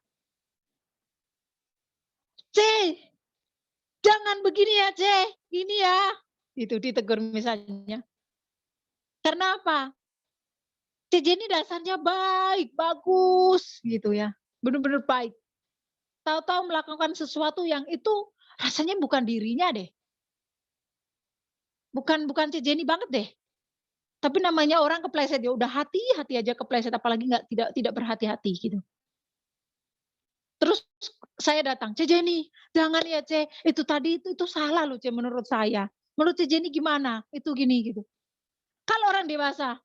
Cik, jangan begini ya Cik, gini ya. Itu ditegur misalnya. Karena apa? Cik Jenny dasarnya baik, bagus gitu ya. Benar-benar baik. Tahu-tahu melakukan sesuatu yang itu rasanya bukan dirinya deh. Bukan Cik Jenny banget deh. Tapi namanya orang kepleset ya udah hati-hati aja kepleset apalagi tidak berhati-hati gitu. Terus saya datang, Cik Jenny, jangan ya Cik, itu tadi itu salah loh Cik menurut saya. Menurut Cik Jenny gimana? Itu gini gitu. Kalau orang dewasa,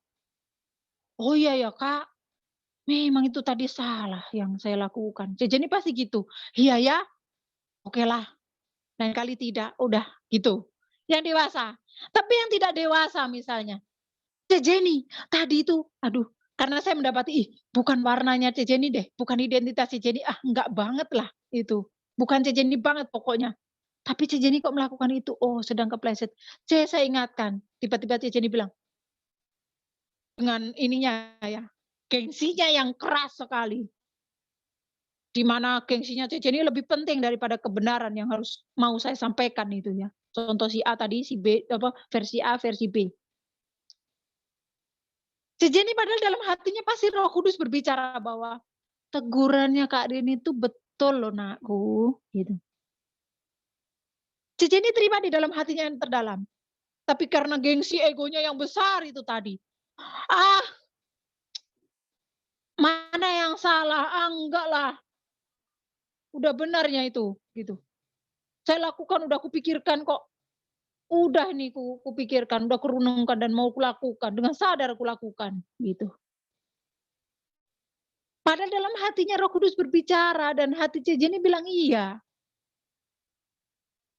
oh iya ya Kak, memang itu tadi salah yang saya lakukan. Cik Jenny pasti gitu. Iya ya, oke lah. Lain kali tidak, udah gitu. Yang dewasa. Tapi yang tidak dewasa misalnya, Cik Jenny, tadi itu, aduh, karena saya mendapati, bukan warnanya Cik Jenny deh, bukan identitas Cik Jenny, enggak banget lah itu. Bukan Cik Jenny banget pokoknya. Tapi Cik Jenny kok melakukan itu? Oh, sedang kepleset. Saya ingatkan, tiba-tiba Cik Jenny bilang, dengan ininya ya, gengsinya yang keras sekali. Di mana gengsinya Cik Jenny lebih penting daripada kebenaran yang harus mau saya sampaikan itu ya. Contoh si A tadi, si B, versi A, versi B. Cik Jenny padahal dalam hatinya pasti Roh Kudus berbicara bahwa tegurannya Kak Rini itu betul loh nakku, gitu. Cik Jenny terima di dalam hatinya yang terdalam. Tapi karena gengsi egonya yang besar itu tadi. Mana yang salah? Enggak lah. Udah benarnya itu, gitu. Saya lakukan, udah kupikirkan kok. Udah nih kupikirkan, udah kurunungkan dan mau kulakukan. Dengan sadar kulakukan, gitu. Padahal dalam hatinya Roh Kudus berbicara dan hati Cik Jenny bilang iya.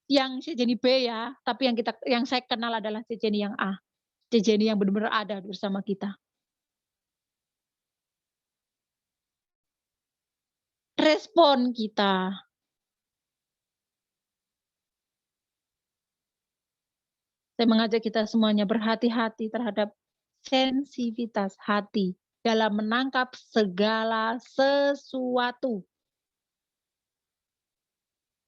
Yang Cik Jenny B ya, tapi yang saya kenal adalah Cik Jenny yang A. Cik Jenny yang benar-benar ada bersama kita. Respon kita. Saya mengajak kita semuanya berhati-hati terhadap sensitivitas hati dalam menangkap segala sesuatu.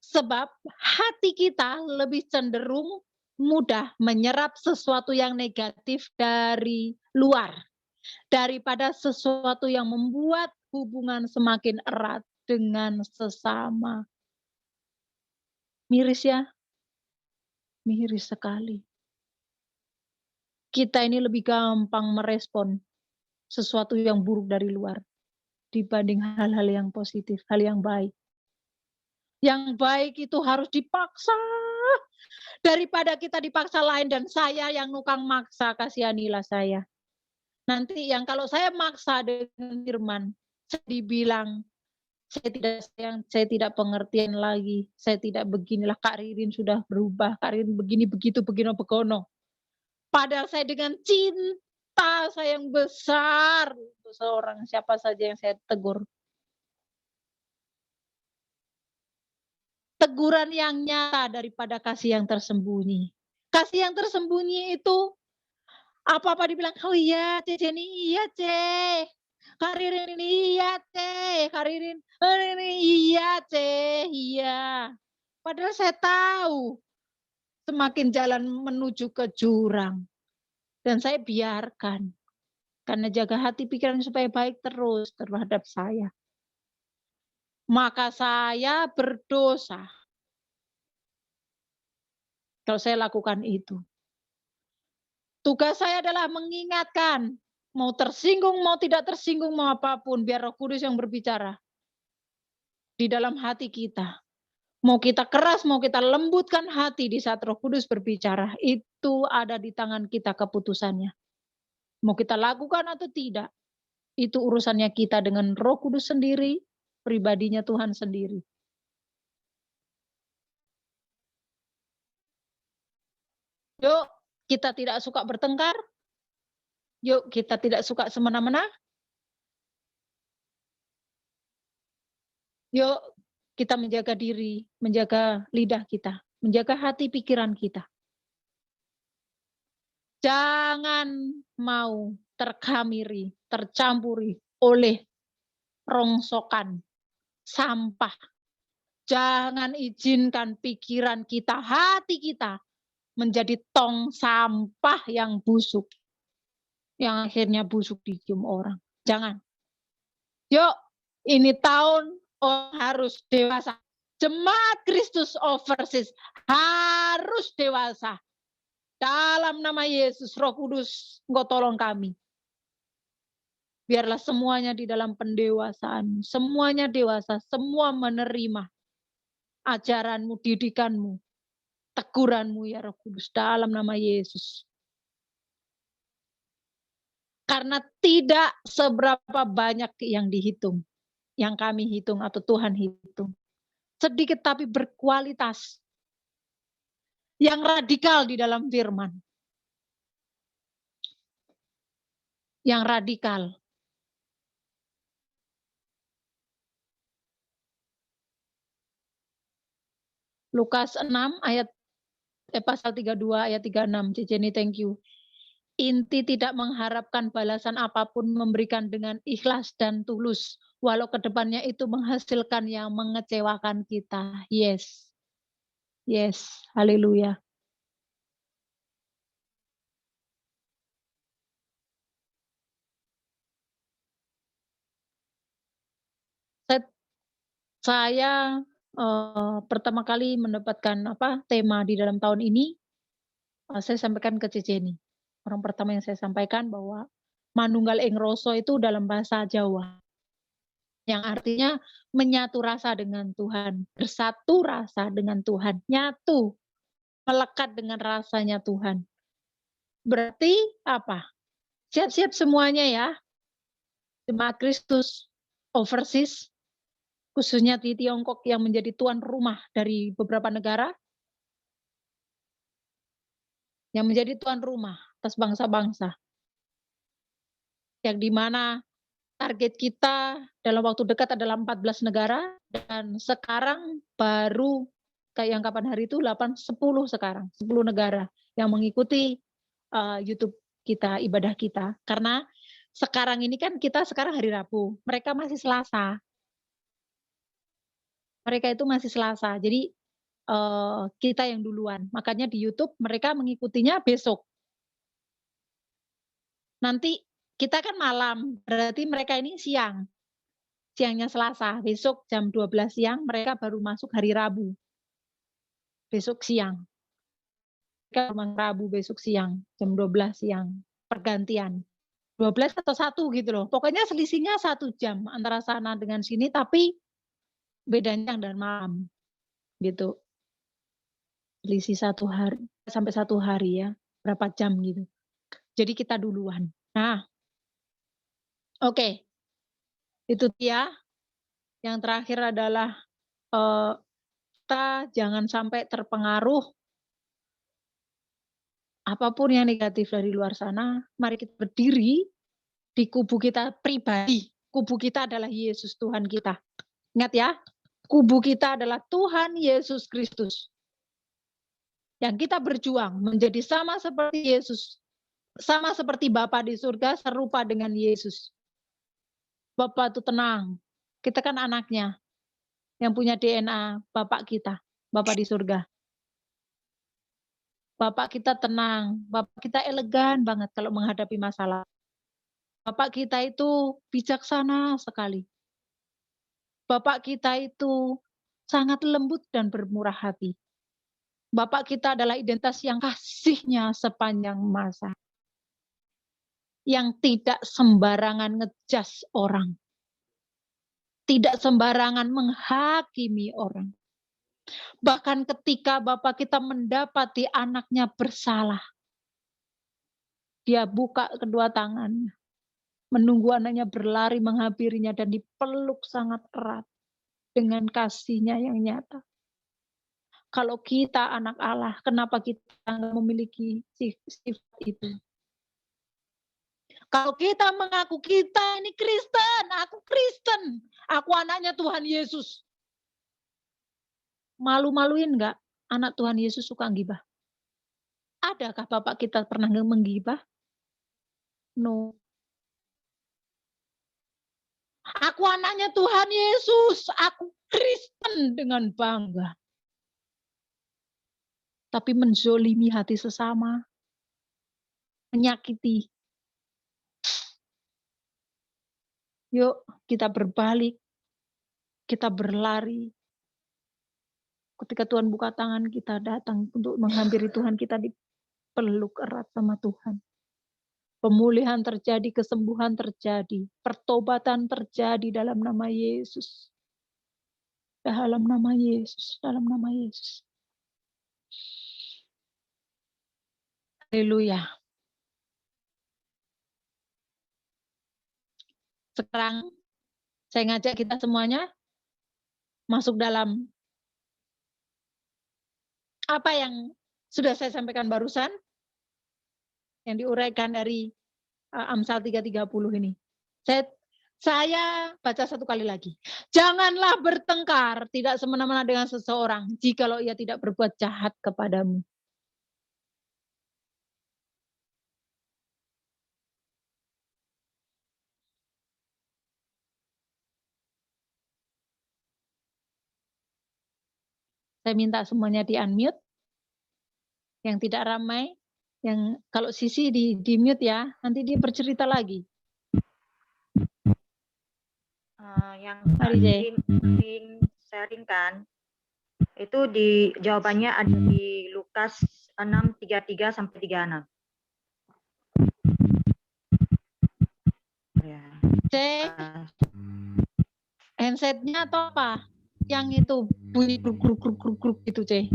Sebab hati kita lebih cenderung mudah menyerap sesuatu yang negatif dari luar daripada sesuatu yang membuat hubungan semakin erat dengan sesama. Miris ya? Miris sekali. Kita ini lebih gampang merespon sesuatu yang buruk dari luar dibanding hal-hal yang positif, hal yang baik. Yang baik itu harus dipaksa daripada kita dipaksa lain dan saya yang nukang maksa, kasihanilah saya. Nanti yang kalau saya maksa dengan firman, saya dibilang saya tidak sayang, saya tidak pengertian lagi, saya tidak beginilah Kak Ririn sudah berubah, Kak Ririn begini begitu begino begono. Padahal saya dengan cinta saya yang besar untuk seorang siapa saja yang saya tegur. Teguran yang nyata daripada kasih yang tersembunyi. Kasih yang tersembunyi itu apa-apa dibilang, oh iya, Cece ini iya, Ce. Karirin ini iya, Ce. Karirin ini iya, Ce. Iya. Padahal saya tahu semakin jalan menuju ke jurang. Dan saya biarkan. Karena jaga hati pikiran supaya baik terus terhadap saya. Maka saya berdosa. Kalau saya lakukan itu. Tugas saya adalah mengingatkan, mau tersinggung, mau tidak tersinggung, mau apapun, biar Roh Kudus yang berbicara di dalam hati kita. Mau kita keras, mau kita lembutkan hati di saat Roh Kudus berbicara, itu ada di tangan kita keputusannya. Mau kita lakukan atau tidak, itu urusannya kita dengan Roh Kudus sendiri, pribadinya Tuhan sendiri. Yuk, kita tidak suka bertengkar. Yuk, kita tidak suka semena-mena. Yuk, kita menjaga diri, menjaga lidah kita, menjaga hati pikiran kita. Jangan mau terkamiri, tercampuri oleh rongsokan, sampah. Jangan izinkan pikiran kita, hati kita menjadi tong sampah yang busuk. Yang akhirnya busuk dicium orang. Jangan. Yuk, ini tahun orang harus dewasa. Jemaat Kristus Overseas harus dewasa. Dalam nama Yesus, Roh Kudus, Engkau tolong kami. Biarlah semuanya di dalam pendewasaan. Semuanya dewasa, semua menerima ajaranmu, didikanmu, teguranmu ya Roh Kudus. Dalam nama Yesus. Karena tidak seberapa banyak yang dihitung. Yang kami hitung atau Tuhan hitung. Sedikit tapi berkualitas. Yang radikal di dalam firman. Yang radikal. Lukas 6 ayat pasal 32 ayat 36. Ceceni, thank you. Inti tidak mengharapkan balasan apapun, memberikan dengan ikhlas dan tulus. Walau kedepannya itu menghasilkan yang mengecewakan kita. Yes. Yes. Haleluya. Saya pertama kali mendapatkan tema di dalam tahun ini, saya sampaikan ke Ceceni. Orang pertama yang saya sampaikan bahwa manunggal ing rasa itu dalam bahasa Jawa. Yang artinya menyatu rasa dengan Tuhan, bersatu rasa dengan Tuhan, nyatu, melekat dengan rasanya Tuhan. Berarti apa? Siap-siap semuanya ya. Jemaat Kristus Overseas, khususnya di Tiongkok yang menjadi tuan rumah dari beberapa negara, yang menjadi tuan rumah atas bangsa-bangsa. Yang dimana target kita dalam waktu dekat adalah 14 negara, dan sekarang baru kayak yang kapan hari itu 10 sekarang, 10 negara yang mengikuti YouTube kita, ibadah kita. Karena sekarang ini kan kita sekarang hari Rabu, mereka masih Selasa. Mereka itu masih Selasa, jadi kita yang duluan. Makanya di YouTube mereka mengikutinya besok. Nanti kita kan malam, berarti mereka ini siang. Siangnya Selasa, besok jam 12 siang mereka baru masuk hari Rabu. Besok siang. Mereka baru Rabu besok siang, jam 12 siang, pergantian. 12 atau 1 gitu loh. Pokoknya selisihnya 1 jam antara sana dengan sini, tapi bedanya dan malam. Gitu. Selisih 1 hari, sampai 1 hari ya, berapa jam gitu. Jadi kita duluan. Nah, oke. Itu dia. Yang terakhir adalah kita jangan sampai terpengaruh apapun yang negatif dari luar sana. Mari kita berdiri di kubu kita pribadi. Kubu kita adalah Yesus Tuhan kita. Ingat ya, kubu kita adalah Tuhan Yesus Kristus. Yang kita berjuang menjadi sama seperti Yesus. Sama seperti Bapa di surga, serupa dengan Yesus. Bapa itu tenang. Kita kan anaknya. Yang punya DNA Bapak kita. Bapak di surga. Bapak kita tenang. Bapak kita elegan banget kalau menghadapi masalah. Bapak kita itu bijaksana sekali. Bapak kita itu sangat lembut dan bermurah hati. Bapak kita adalah identitas yang kasihnya sepanjang masa. Yang tidak sembarangan ngejas orang. Tidak sembarangan menghakimi orang. Bahkan ketika Bapak kita mendapati anaknya bersalah, dia buka kedua tangannya, menunggu anaknya berlari menghampirinya dan dipeluk sangat erat dengan kasihnya yang nyata. Kalau kita anak Allah, kenapa kita nggak memiliki sifat itu? Kalau kita mengaku kita ini Kristen, aku anaknya Tuhan Yesus. Malu-maluin nggak anak Tuhan Yesus suka gibah? Adakah Bapak kita pernah menggibah? No. Aku anaknya Tuhan Yesus, aku Kristen dengan bangga. Tapi menzolimi hati sesama, menyakiti. Yuk kita berbalik, kita berlari. Ketika Tuhan buka tangan, kita datang untuk menghampiri Tuhan, kita dipeluk erat sama Tuhan. Pemulihan terjadi, kesembuhan terjadi, pertobatan terjadi dalam nama Yesus. Dalam nama Yesus, dalam nama Yesus. Haleluya. Sekarang saya ngajak kita semuanya masuk dalam apa yang sudah saya sampaikan barusan, yang diuraikan dari Amsal 3:30 ini. Saya baca satu kali lagi. Janganlah bertengkar, tidak semena-mena dengan seseorang, jikalau ia tidak berbuat jahat kepadamu. Saya minta semuanya di-unmute. Yang tidak ramai, yang kalau Sisi di mute ya, nanti dia bercerita lagi. Yang Mari, Jay. sering sharingkan itu di jawabannya ada di Lukas 6:33 sampai 36. Ya. Cek handsetnya atau apa? Yang itu bunyi gruk gitu, Cek.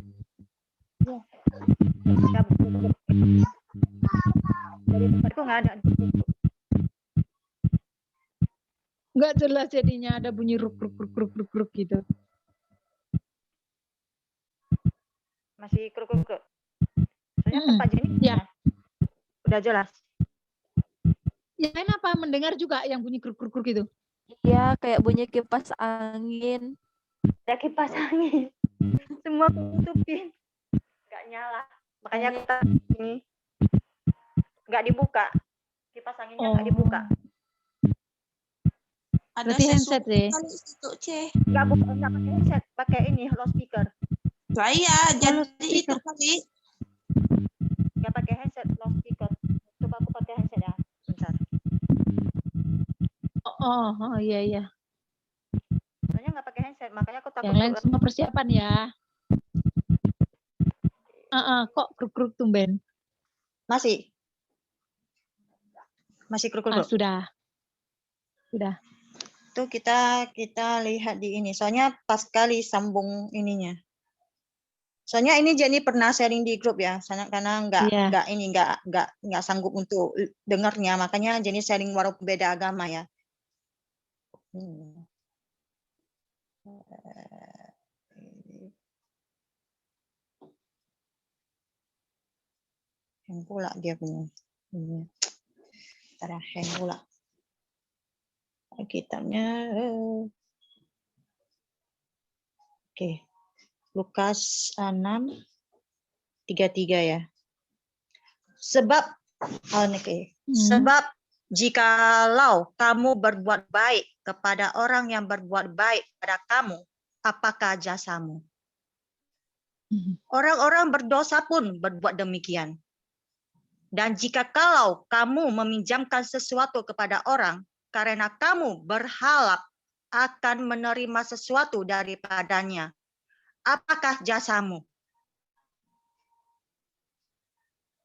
Dari tempatku nggak ada. Nggak jelas jadinya, ada bunyi gruk gitu. Masih kruk. Soalnya tempat jenis ya. Udah jelas. Ya, kenapa mendengar juga yang bunyi gruk gitu? Iya, kayak bunyi kipas angin. Ada kipas angin. Semua tutupin. Nggak nyala. Makanya kita ini nggak dibuka. Kipas anginnya nggak dibuka. Ada Berarti handset deh. Nggak pakai headset, pakai ini loudspeaker. Saya jadi itu kali. Nggak pakai headset, loudspeaker. Coba aku pakai headset ya. Bentar. Oh iya. Soalnya nggak pakai headset, makanya aku takut. Yang lain semua persiapan ya. Kok gruk tumben? Masih kruk. Sudah. Tuh kita lihat di ini. Soalnya pas sekali sambung ininya. Soalnya ini Jenny pernah sharing di grup ya. Soalnya karena nggak sanggup untuk dengarnya, makanya Jenny sharing walaupun beda agama ya. Hang pula dia punya. Hang pula. Kitabnya. Oke. Lukas 6:33 ya. Sebab jikalau kamu berbuat baik kepada orang yang berbuat baik pada kamu, apakah jasamu? Orang-orang berdosa pun berbuat demikian. Dan jika kalau kamu meminjamkan sesuatu kepada orang karena kamu berharap akan menerima sesuatu daripadanya, apakah jasamu?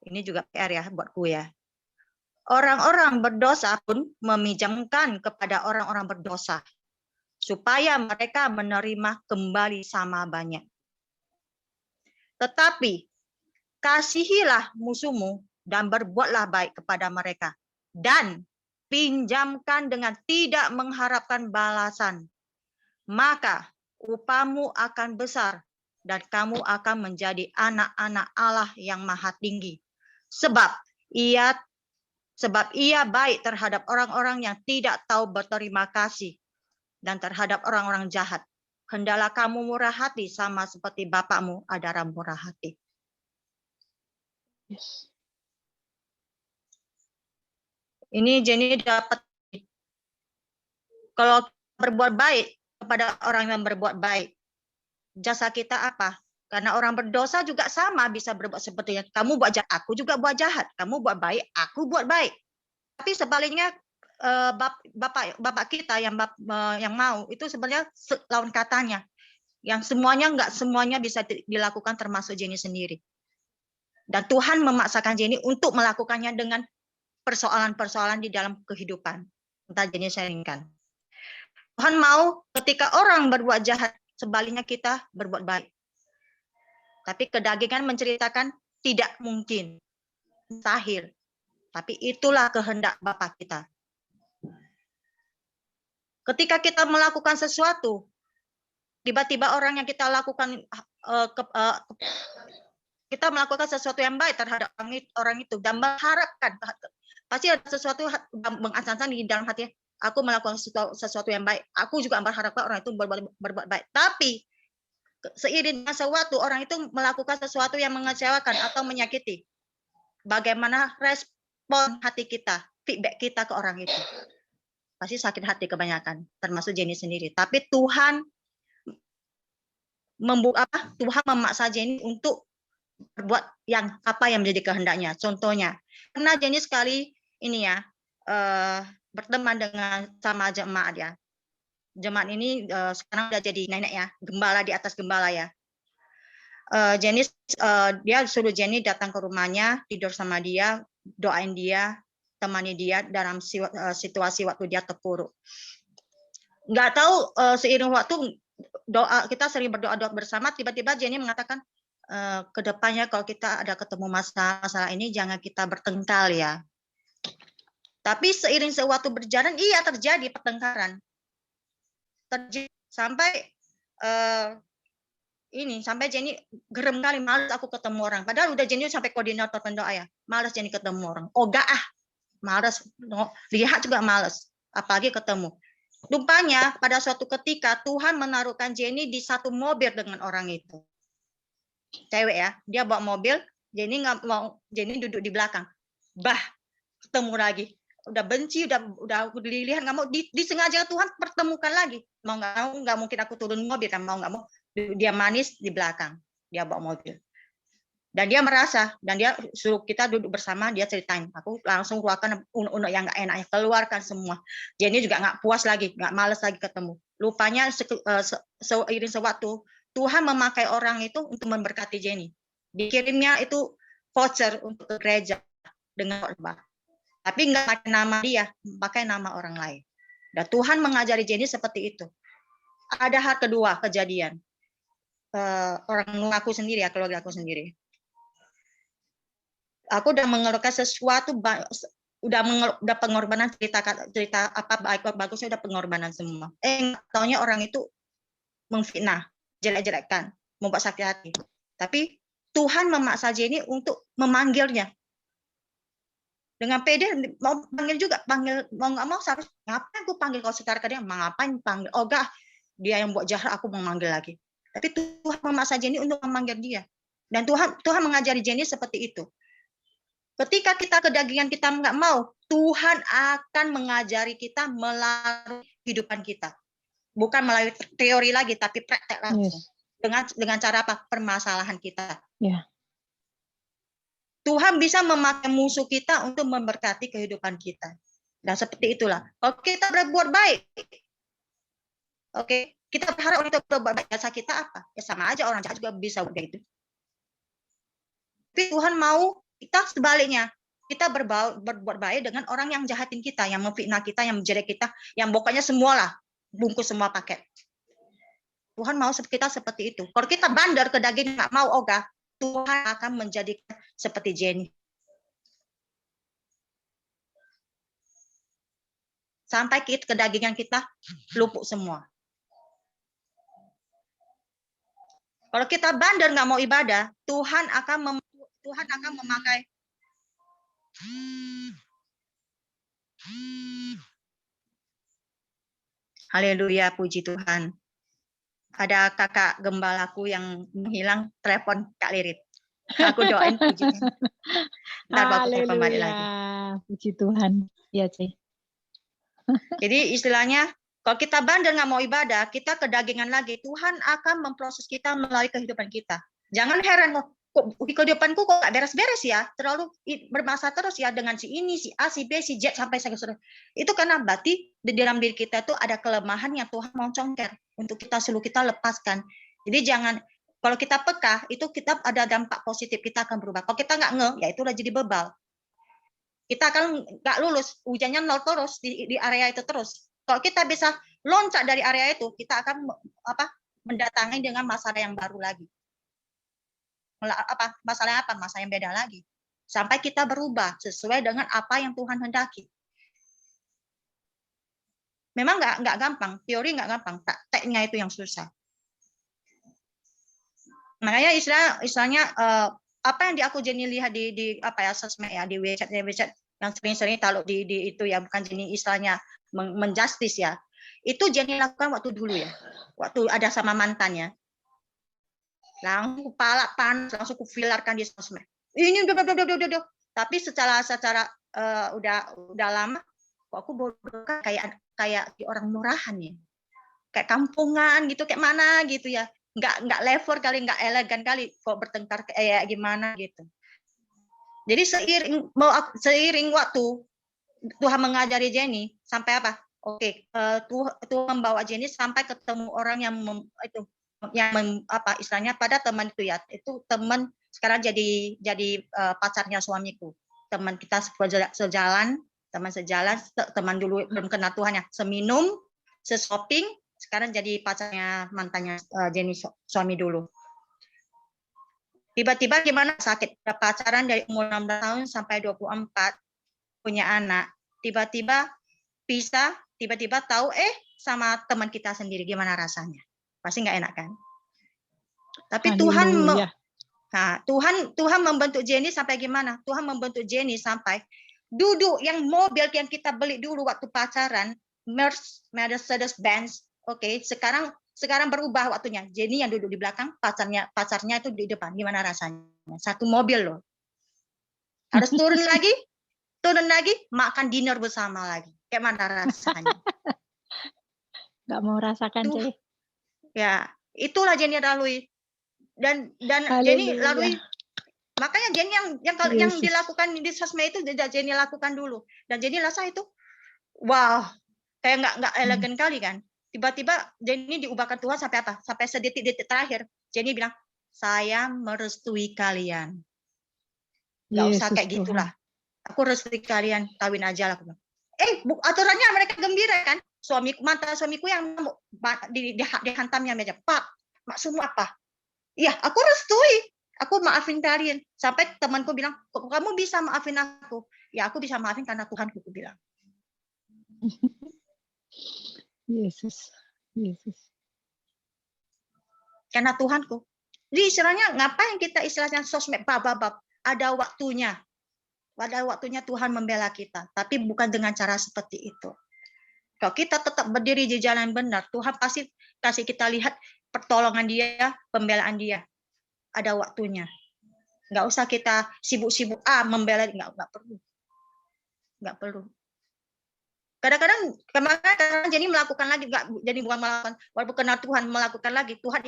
Ini juga PR ya buatku ya. Orang-orang berdosa pun meminjamkan kepada orang-orang berdosa supaya mereka menerima kembali sama banyak. Tetapi kasihilah musuhmu dan berbuatlah baik kepada mereka, dan pinjamkan dengan tidak mengharapkan balasan. Maka upamu akan besar dan kamu akan menjadi anak-anak Allah yang Maha Tinggi. Sebab ia baik terhadap orang-orang yang tidak tahu berterima kasih dan terhadap orang-orang jahat. Hendaklah kamu murah hati sama seperti Bapakmu adalah murah hati. Yes. Ini Jenny dapat, kalau berbuat baik kepada orang yang berbuat baik, jasa kita apa? Karena orang berdosa juga sama bisa berbuat seperti kamu buat jahat, aku juga buat jahat. Kamu buat baik, aku buat baik. Tapi sebaliknya bapak kita yang mau itu sebenarnya lawan katanya. Yang nggak semuanya bisa dilakukan termasuk Jenny sendiri. Dan Tuhan memaksakan Jenny untuk melakukannya dengan persoalan-persoalan di dalam kehidupan. Entah Jenny sharingkan. Tuhan mau ketika orang berbuat jahat, sebaliknya kita berbuat baik. Tapi kedagingan menceritakan tidak mungkin, mustahil. Tapi itulah kehendak Bapa kita. Ketika kita melakukan sesuatu, tiba-tiba orang yang kita lakukan kita melakukan sesuatu yang baik terhadap orang itu dan mengharapkan, pasti ada sesuatu mengancam di dalam hati. Aku melakukan sesuatu yang baik. Aku juga berharapkan orang itu berbuat baik. Tapi seiring dengan waktu orang itu melakukan sesuatu yang mengecewakan atau menyakiti. Bagaimana respon hati kita, feedback kita ke orang itu? Pasti sakit hati kebanyakan, termasuk Jenny sendiri. Tapi Tuhan memaksa Jenny untuk berbuat apa yang menjadi kehendaknya. Contohnya, karena Jenny sekali ini ya berteman dengan sama jemaat ya. Jemaat ini sekarang udah jadi nenek ya, gembala di atas gembala ya. Jenny dia suruh Jenny datang ke rumahnya, tidur sama dia, doain dia, temani dia dalam situasi waktu dia terpuruk. Nggak tahu seiring waktu kita sering berdoa bersama, tiba-tiba Jenny mengatakan kedepannya kalau kita ada ketemu masalah ini jangan kita bertengkar ya. Tapi seiring sewaktu berjalan iya terjadi pertengkaran. Sampai sampai Jenny gerem kali, malas aku ketemu orang. Padahal udah Jenny sampai koordinator pendoa ya. Malas Jenny ketemu orang. Malas. Lihat juga malas. Apalagi ketemu. Rupanya pada suatu ketika Tuhan menaruhkan Jenny di satu mobil dengan orang itu. Cewek ya. Dia bawa mobil. Jenny nggak mau. Jenny duduk di belakang. Ketemu lagi. Udah benci, udah dilihat nggak mau, disengaja Tuhan pertemukan lagi. Mau nggak mungkin aku turun mobil kan, mau nggak mau dia manis di belakang, dia bawa mobil. Dan dia merasa, dan dia suruh kita duduk bersama, dia ceritain. Aku langsung keluarkan unek-unek yang nggak enak, keluarkan semua. Jenny juga nggak puas lagi, nggak malas lagi ketemu. Lupanya seiring sewaktu Tuhan memakai orang itu untuk memberkati Jenny. Dikirimnya itu voucher untuk ke gereja dengan khotbah. Tapi nggak pakai nama dia, pakai nama orang lain. Dan Tuhan mengajari Jenny seperti itu. Ada hal kedua kejadian. Orang aku sendiri ya, keluarga aku sendiri. Aku udah mengeluarkan sesuatu, udah pengorbanan, cerita apa baik bagusnya udah pengorbanan semua. Taunya orang itu memfitnah, jelek-jelekkan, membuat sakit hati. Tapi Tuhan memaksa Jenny untuk memanggilnya. Dengan pede mau panggil juga, panggil mau nggak mau harus ngapain aku panggil kau sekarang ke dia, ngapain panggil? Oh enggak, dia yang buat jahat, aku mau manggil lagi. Tapi Tuhan memaksa Jenny untuk memanggil dia. Dan Tuhan mengajari Jenny seperti itu. Ketika kita kedagingan kita nggak mau, Tuhan akan mengajari kita melalui kehidupan kita. Bukan melalui teori lagi, tapi praktek langsung. Dengan cara apa? Permasalahan kita. Tuhan bisa memakai musuh kita untuk memberkati kehidupan kita. Dan seperti itulah. Kalau kita berbuat baik, oke, kita berharap untuk berbuat baik, jasa kita apa? Ya sama aja, orang jahat juga bisa begitu. Tapi Tuhan mau kita sebaliknya. Kita berbuat baik dengan orang yang jahatin kita, yang memfitnah kita, yang menjelek kita, yang pokoknya semualah, bungkus semua paket. Tuhan mau kita seperti itu. Kalau kita bandar ke daging, nggak mau ogah, Tuhan akan menjadikan seperti Jenny. Sampai kedagingan kita lupuk semua. Kalau kita bandar nggak mau ibadah, Tuhan akan memakai Haleluya, puji Tuhan. Ada kakak gembalaku yang menghilang, telepon Kak Lirit. Aku doain puji Tuhan. Ntar baru telepon balik lagi. Puji Tuhan. Ya, Ci. Jadi istilahnya, kalau kita bandel nggak mau ibadah, kita kedagingan lagi. Tuhan akan memproses kita melalui kehidupan kita. Jangan heran, kok kehidupanku kok nggak beres-beres ya, terlalu bermasalah terus ya dengan si ini, si A, si B, si Z sampai seterusnya. Itu karena berarti di dalam diri kita itu ada kelemahan yang Tuhan mau congker untuk kita lepaskan. Jadi jangan, kalau kita peka itu kita ada dampak positif, kita akan berubah. Kalau kita nggak ya itu udah jadi bebal. Kita akan nggak lulus, ujiannya nol terus di area itu terus. Kalau kita bisa loncat dari area itu, kita akan mendatangi dengan masalah yang baru lagi. Masalah apa? Masalah yang beda lagi. Sampai kita berubah sesuai dengan apa yang Tuhan hendaki. Memang nggak gampang, teori nggak gampang, prakteknya itu yang susah. Makanya istilahnya apa yang aku Jenny lihat di sosmed ya, di WeChat yang sering-sering taruh di itu ya, bukan Jenny istilahnya menjustis ya. Itu Jenny lakukan waktu dulu ya, waktu ada sama mantannya. Langsung kepala panas, langsung kufilarkan di sosmed. Ini udah. Tapi secara udah lama, kok aku bodoh kayak orang murahan ya, kayak kampungan gitu, kayak mana gitu ya. Nggak level kali, nggak elegan kali kok bertengkar kayak gimana gitu. Jadi seiring waktu Tuhan mengajari Jenny sampai apa? Oke, Tuhan membawa Jenny sampai ketemu orang yang istilahnya pada teman itu ya. Itu teman sekarang jadi pacarnya suamiku. Teman kita sejalan, teman dulu belum kenal Tuhan ya. Seminum, seshopping, sekarang jadi pacarnya mantannya Jenny suami dulu. Tiba-tiba gimana sakit, pacaran dari umur 16 tahun sampai 24, punya anak. Tiba-tiba pisah, tiba-tiba tahu sama teman kita sendiri, gimana rasanya? Pasti nggak enak kan? Tapi Tuhan membentuk Jenny sampai gimana? Tuhan membentuk Jenny sampai duduk yang mobil yang kita beli dulu waktu pacaran, Mercedes-Benz. Oke, sekarang berubah waktunya. Jenny yang duduk di belakang, pacarnya itu di depan. Gimana rasanya? Satu mobil loh. Harus turun lagi, makan dinner bersama lagi. Kayak mana rasanya? Nggak mau rasakan, Cek. Ya, itulah Jenny lalui. Dan Jenny lalui. Makanya Jenny yang dilakukan di sosmed itu Jenny lakukan dulu. Dan Jenny rasa itu, wow, kayak nggak elegan kali kan. Tiba-tiba Jenny diubahkan Tuhan sampai apa? Sampai sedetik-detik terakhir. Jenny bilang, saya merestui kalian. Nggak usah kayak gitulah. Aku restui kalian, kawin aja lah. Aturannya mereka gembira kan? Mantan suamiku yang dihantamnya meja. Pak, maksudmu apa? Iya, aku restui. Aku maafin kalian. Sampai temanku bilang, kok kamu bisa maafin aku? Ya, aku bisa maafin karena Tuhanku, aku bilang. Yesus. Karena Tuhanku. Jadi istilahnya ngapain kita istilahnya sosmed bab-bab, ada waktunya. Pada waktunya Tuhan membela kita, tapi bukan dengan cara seperti itu. Kalau kita tetap berdiri di jalan benar, Tuhan pasti kasih kita lihat pertolongan Dia, pembelaan Dia. Ada waktunya. Nggak usah kita sibuk-sibuk membela, nggak perlu. Nggak perlu. Kadang-kadang Jenny melakukan lagi, jadi bukan melakukan, walaupun kenal Tuhan melakukan lagi, Tuhan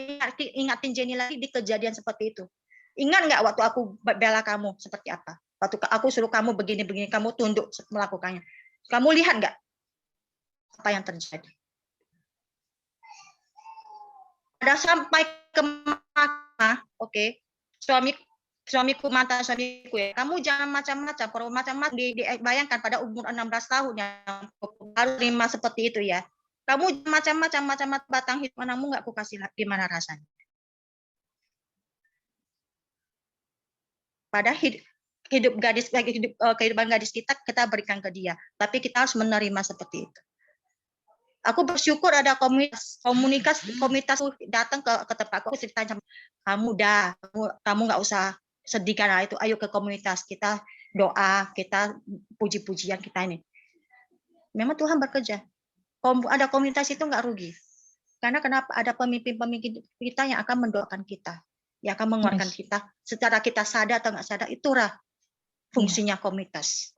ingatin Jenny lagi di kejadian seperti itu. Ingat nggak waktu aku bela kamu seperti apa? Waktu aku suruh kamu begini-begini, kamu tunduk melakukannya. Kamu lihat nggak apa yang terjadi? Ada sampai ke mana, oke, suamiku mantan suamiku ya, kamu jangan macam-macam, kalau macam-macam dibayangkan pada umur 16 tahun yang harus terima seperti itu ya. Kamu macam-macam batang hidup anakmu nggak aku kasih gimana rasanya. Pada kehidupan gadis kita berikan ke dia, tapi kita harus menerima seperti itu. Aku bersyukur ada komunitas datang ke tempatku, ceritanya kamu nggak usah sedih karena itu, ayo ke komunitas kita doa, kita puji-pujian kita ini. Memang Tuhan bekerja. Ada komunitas itu nggak rugi. Karena kenapa? Ada pemimpin-pemimpin kita yang akan mendoakan kita, yang akan menguatkan kita. Secara kita sadar atau nggak sadar, itulah fungsinya komunitas.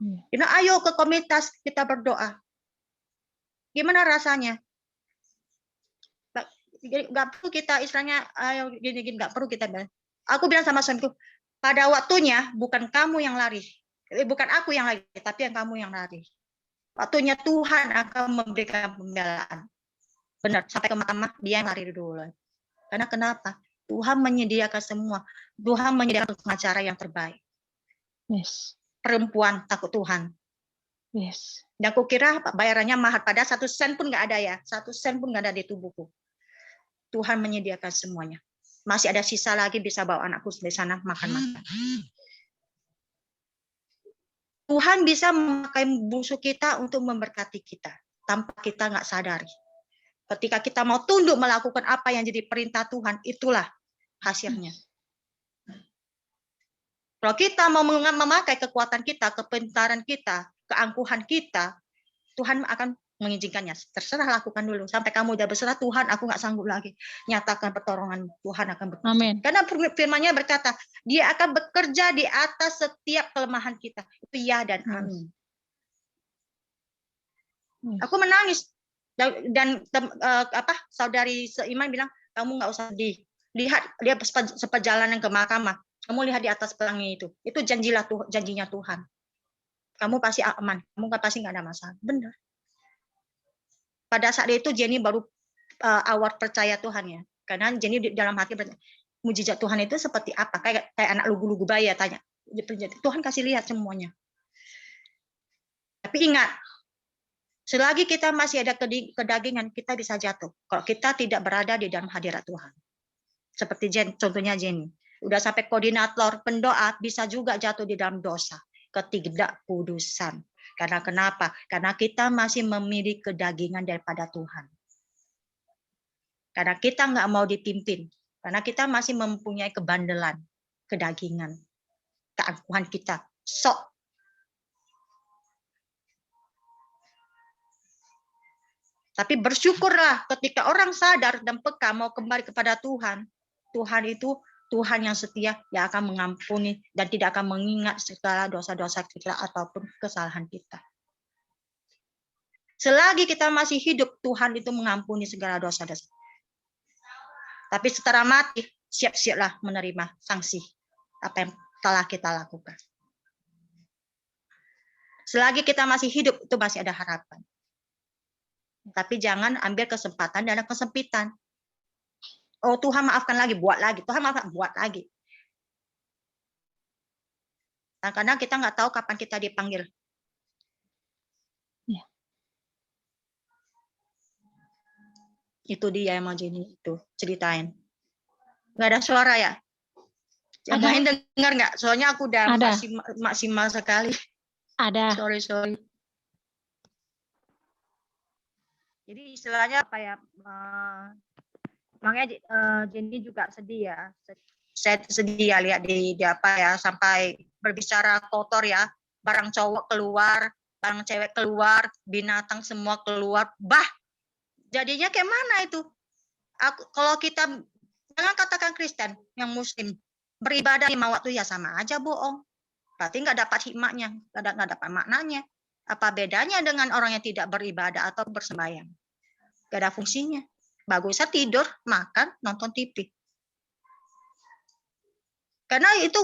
Nah, ayo ke komunitas kita berdoa. Gimana rasanya? Nggak perlu kita istilahnya ayo gini nggak perlu kita bilang. Aku bilang sama suamiku, pada waktunya bukan kamu yang lari, bukan aku yang lari, tapi yang kamu yang lari. Waktunya Tuhan akan memberikan pembelaan. Benar, sampai ke mahkamah dia yang lari dulu. Karena kenapa? Tuhan menyediakan semua. Tuhan menyediakan pengacara yang terbaik. Yes. Perempuan takut Tuhan. Yes. Dan aku kira bayarannya mahal, pada 1 sen pun nggak ada ya, 1 sen pun nggak ada di tubuhku. Tuhan menyediakan semuanya. Masih ada sisa lagi bisa bawa anakku di sana makan-makan. Tuhan bisa memakai musuh kita untuk memberkati kita tanpa kita nggak sadari. Ketika kita mau tunduk melakukan apa yang jadi perintah Tuhan, itulah hasilnya. Kalau kita mau memakai kekuatan kita, kepintaran kita, keangkuhan kita, Tuhan akan mengizinkannya. Terserah lakukan dulu. Sampai kamu udah berserah, Tuhan aku nggak sanggup lagi. Nyatakan pertolongan Tuhan akan bekerja. Amin. Karena firman-Nya berkata, Dia akan bekerja di atas setiap kelemahan kita. Itu ya dan amin. Aku menangis. Dan saudari seiman bilang, kamu nggak usah sedih. Lihat dia seperjalanan ke mahkamah. Kamu lihat di atas pelangi itu. Itu janjinya Tuhan. Kamu pasti aman. Kamu pasti nggak ada masalah. Benar. Pada saat itu Jenny baru awal percaya Tuhan ya. Karena Jenny dalam hati mujizat Tuhan itu seperti apa? Kayak anak lugu-lugu bayi ya tanya. Tuhan kasih lihat semuanya. Tapi ingat, selagi kita masih ada kedagingan, kita bisa jatuh. Kalau kita tidak berada di dalam hadirat Tuhan. Seperti contohnya Jenny. Udah sampai koordinator pendoa, bisa juga jatuh di dalam dosa. Ketidakkudusan. Karena kenapa? Karena kita masih memiliki kedagingan daripada Tuhan. Karena kita nggak mau dipimpin. Karena kita masih mempunyai kebandelan, kedagingan, keangkuhan kita. Sok. Tapi bersyukurlah ketika orang sadar dan peka mau kembali kepada Tuhan. Tuhan itu Tuhan yang setia yang akan mengampuni dan tidak akan mengingat segala dosa-dosa kita ataupun kesalahan kita. Selagi kita masih hidup, Tuhan itu mengampuni segala dosa-dosa. Tapi setelah mati, siap-siaplah menerima sanksi apa yang telah kita lakukan. Selagi kita masih hidup, itu masih ada harapan. Tapi jangan ambil kesempatan dan kesempitan. Oh Tuhan maafkan lagi, buat lagi. Tuhan maafkan, buat lagi. Nah, karena kita nggak tahu kapan kita dipanggil. Ya. Itu dia yang mau Jenny itu ceritain. Nggak ada suara ya? Yang lain dengar nggak? Soalnya aku udah maksimal sekali. Ada. Sorry. Jadi istilahnya apa ya? Makanya Jenny juga sedih ya. Saya sedih ya lihat di apa ya sampai berbicara kotor ya, barang cowok keluar, barang cewek keluar, binatang semua keluar, jadinya kayak mana itu? Kalau kita, jangan katakan Kristen, yang Muslim, beribadah 5 waktu ya sama aja bohong. Berarti nggak dapat hikmahnya, nggak dapat maknanya. Apa bedanya dengan orang yang tidak beribadah atau bersembahyang? Nggak ada fungsinya. Bagusnya tidur, makan, nonton TV. Karena itu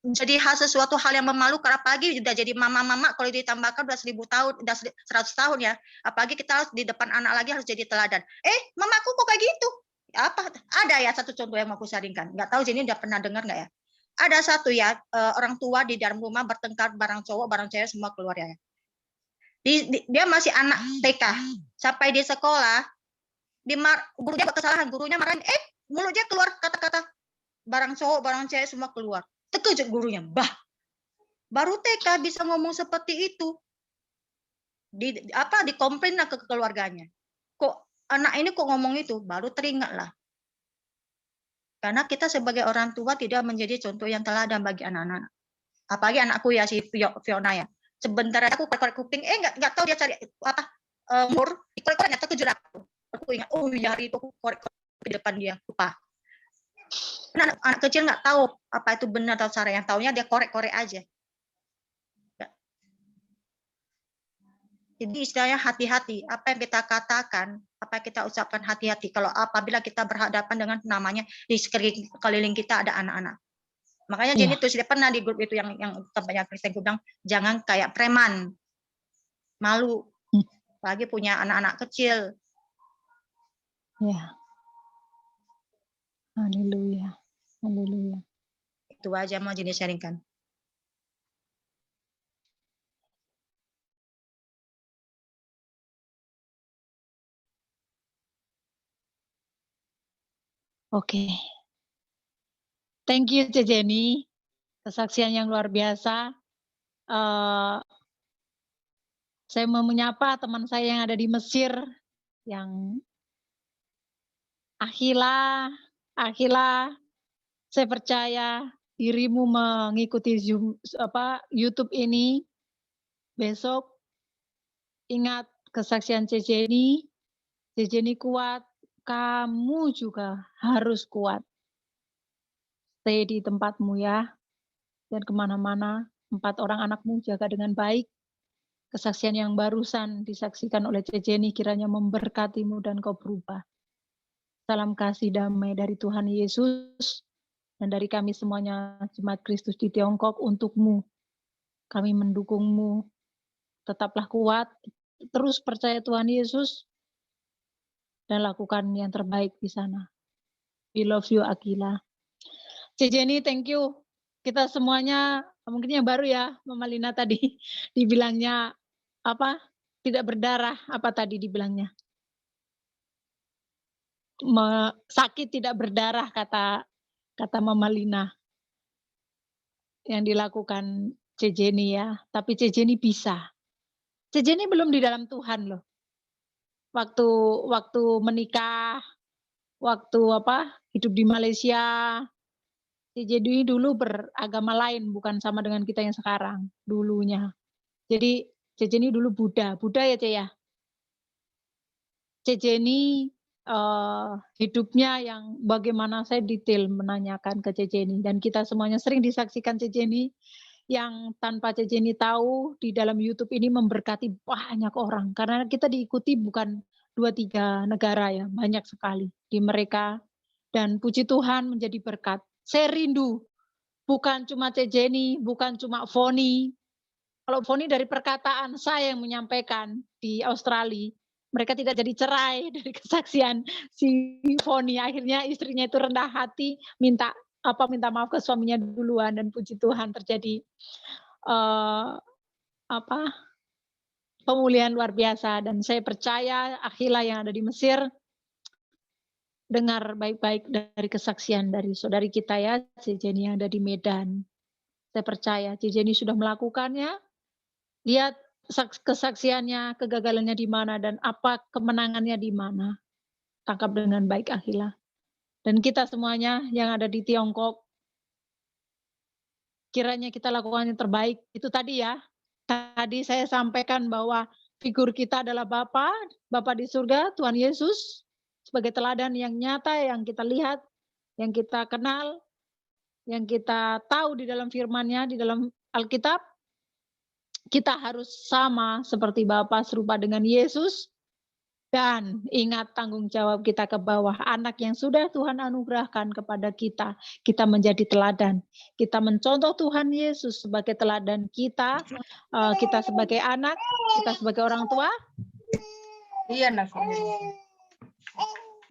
jadi sesuatu hal yang memalukan, apalagi udah jadi mama-mama, kalau ditambahkan udah 1000 tahun, udah 100 tahun ya, apalagi kita harus di depan anak lagi harus jadi teladan. Mamaku kok kayak gitu? Apa? Ada ya satu contoh yang mau aku sharingkan. Nggak tahu Jenny udah pernah dengar nggak ya? Ada satu ya, orang tua di dalam rumah bertengkar, barang cowok, barang cewek semua keluar ya. Dia masih anak TK, sampai di sekolah, gurunya buat kesalahan, gurunya marahin, mulutnya keluar kata-kata, barang cowok, barang cewek semua keluar. Terkejut gurunya, baru TK bisa ngomong seperti itu. Dikomplain lah ke keluarganya. Kok anak ini kok ngomong itu? Baru teringat lah. Karena kita sebagai orang tua tidak menjadi contoh yang teladan bagi anak-anak. Apalagi anakku ya, si Fiona ya. Sebentar aku korek kuping, nggak tahu dia cari apa mur, dikorek-korek terkejut aku. Aku ingat, oh ya hari itu aku korek di depan dia, lupa. Karena anak kecil nggak tahu apa itu benar atau salah, yang taunya dia korek-korek aja. Jadi istilahnya hati-hati, apa yang kita katakan, apa yang kita ucapkan hati-hati. Kalau apabila kita berhadapan dengan namanya di sekeliling kita ada anak-anak. Makanya Jenny tuh sudah pernah di grup itu yang tempatnya Kristen bilang, jangan kayak preman, malu, lagi punya anak-anak kecil. Ya. Haleluya. Haleluya. Itu aja mau Jenny sharingkan. Oke. Thank you, Jenny. Kesaksian yang luar biasa. Saya mau menyapa teman saya yang ada di Mesir, yang Akhila, saya percaya dirimu mengikuti YouTube ini. Besok ingat kesaksian Jenny kuat, kamu juga harus kuat. Stay di tempatmu ya, dan kemana-mana, 4 orang anakmu jaga dengan baik. Kesaksian yang barusan disaksikan oleh Jenny kiranya memberkatimu dan kau berubah. Salam kasih damai dari Tuhan Yesus dan dari kami semuanya Jemaat Kristus di Tiongkok untukmu. Kami mendukungmu. Tetaplah kuat, terus percaya Tuhan Yesus dan lakukan yang terbaik di sana. We love you, Akila. Jenny, thank you. Kita semuanya, mungkin yang baru ya, Mama Lina tadi dibilangnya apa? Tidak berdarah, apa tadi dibilangnya? Sakit tidak berdarah, kata Mama Lina. Yang dilakukan Jenny ya, tapi Jenny bisa. Jenny belum di dalam Tuhan loh. Waktu menikah, waktu hidup di Malaysia, Jenny dulu beragama lain, bukan sama dengan kita yang sekarang dulunya. Jadi Jenny dulu Buddha ya Ce ya. Jenny hidupnya yang bagaimana, saya detail menanyakan ke Jenny, dan kita semuanya sering disaksikan Jenny yang tanpa Jenny tahu di dalam YouTube ini memberkati banyak orang, karena kita diikuti bukan 2-3 negara ya, banyak sekali di mereka, dan puji Tuhan menjadi berkat. Saya rindu bukan cuma Jenny, bukan cuma Foni. Kalau Foni dari perkataan saya yang menyampaikan di Australia, mereka tidak jadi cerai dari kesaksian si Foni. Akhirnya istrinya itu rendah hati, minta maaf ke suaminya duluan, dan puji Tuhan terjadi pemulihan luar biasa. Dan saya percaya Akhila yang ada di Mesir dengar baik-baik dari kesaksian dari saudari kita ya, Jenny yang ada di Medan. Saya percaya Jenny sudah melakukannya. Lihat kesaksiannya, kegagalannya di mana, dan apa kemenangannya di mana. Tangkap dengan baik Akhila. Dan kita semuanya yang ada di Tiongkok, kiranya kita lakukan yang terbaik. Itu tadi ya. Tadi saya sampaikan bahwa figur kita adalah Bapa di surga, Tuhan Yesus, sebagai teladan yang nyata, yang kita lihat, yang kita kenal, yang kita tahu di dalam firman-Nya, di dalam Alkitab. Kita harus sama seperti Bapa, serupa dengan Yesus. Dan ingat tanggung jawab kita ke bawah, anak yang sudah Tuhan anugerahkan kepada kita. Kita menjadi teladan. Kita mencontoh Tuhan Yesus sebagai teladan kita. Kita sebagai anak, kita sebagai orang tua. Iya, Nak.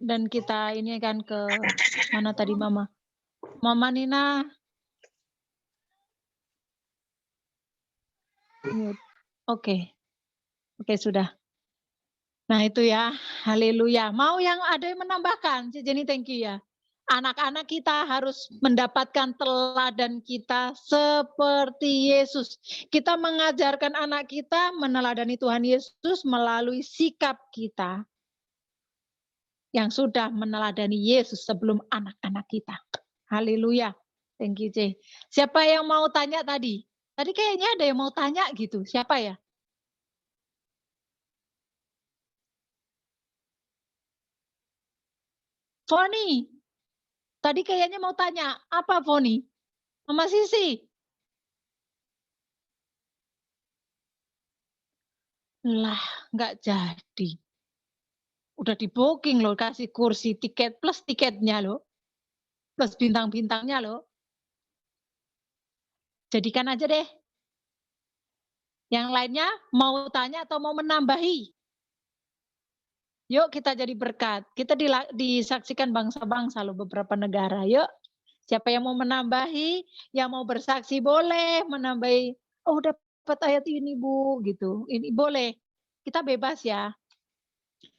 Dan kita ini kan ke mana tadi Mama? Mama Nina. Oke, sudah. Nah itu ya, haleluya. Mau yang ada yang menambahkan? Jenny, thank you ya. Anak-anak kita harus mendapatkan teladan kita seperti Yesus. Kita mengajarkan anak kita meneladani Tuhan Yesus melalui sikap kita yang sudah meneladani Yesus sebelum anak-anak kita. Haleluya. Thank you, C. Siapa yang mau tanya tadi? Tadi kayaknya ada yang mau tanya gitu. Siapa ya? Foni, tadi kayaknya mau tanya, apa Foni? Mama Sisi? Lah, nggak jadi. Udah di booking loh, kasih kursi tiket plus tiketnya loh. Plus bintang-bintangnya loh. Jadikan aja deh. Yang lainnya mau tanya atau mau menambahi? Yuk kita jadi berkat. Kita disaksikan bangsa-bangsa loh beberapa negara. Yuk. Siapa yang mau menambahi, yang mau bersaksi boleh menambahi. Oh dapat ayat ini Bu, gitu. Ini boleh. Kita bebas ya.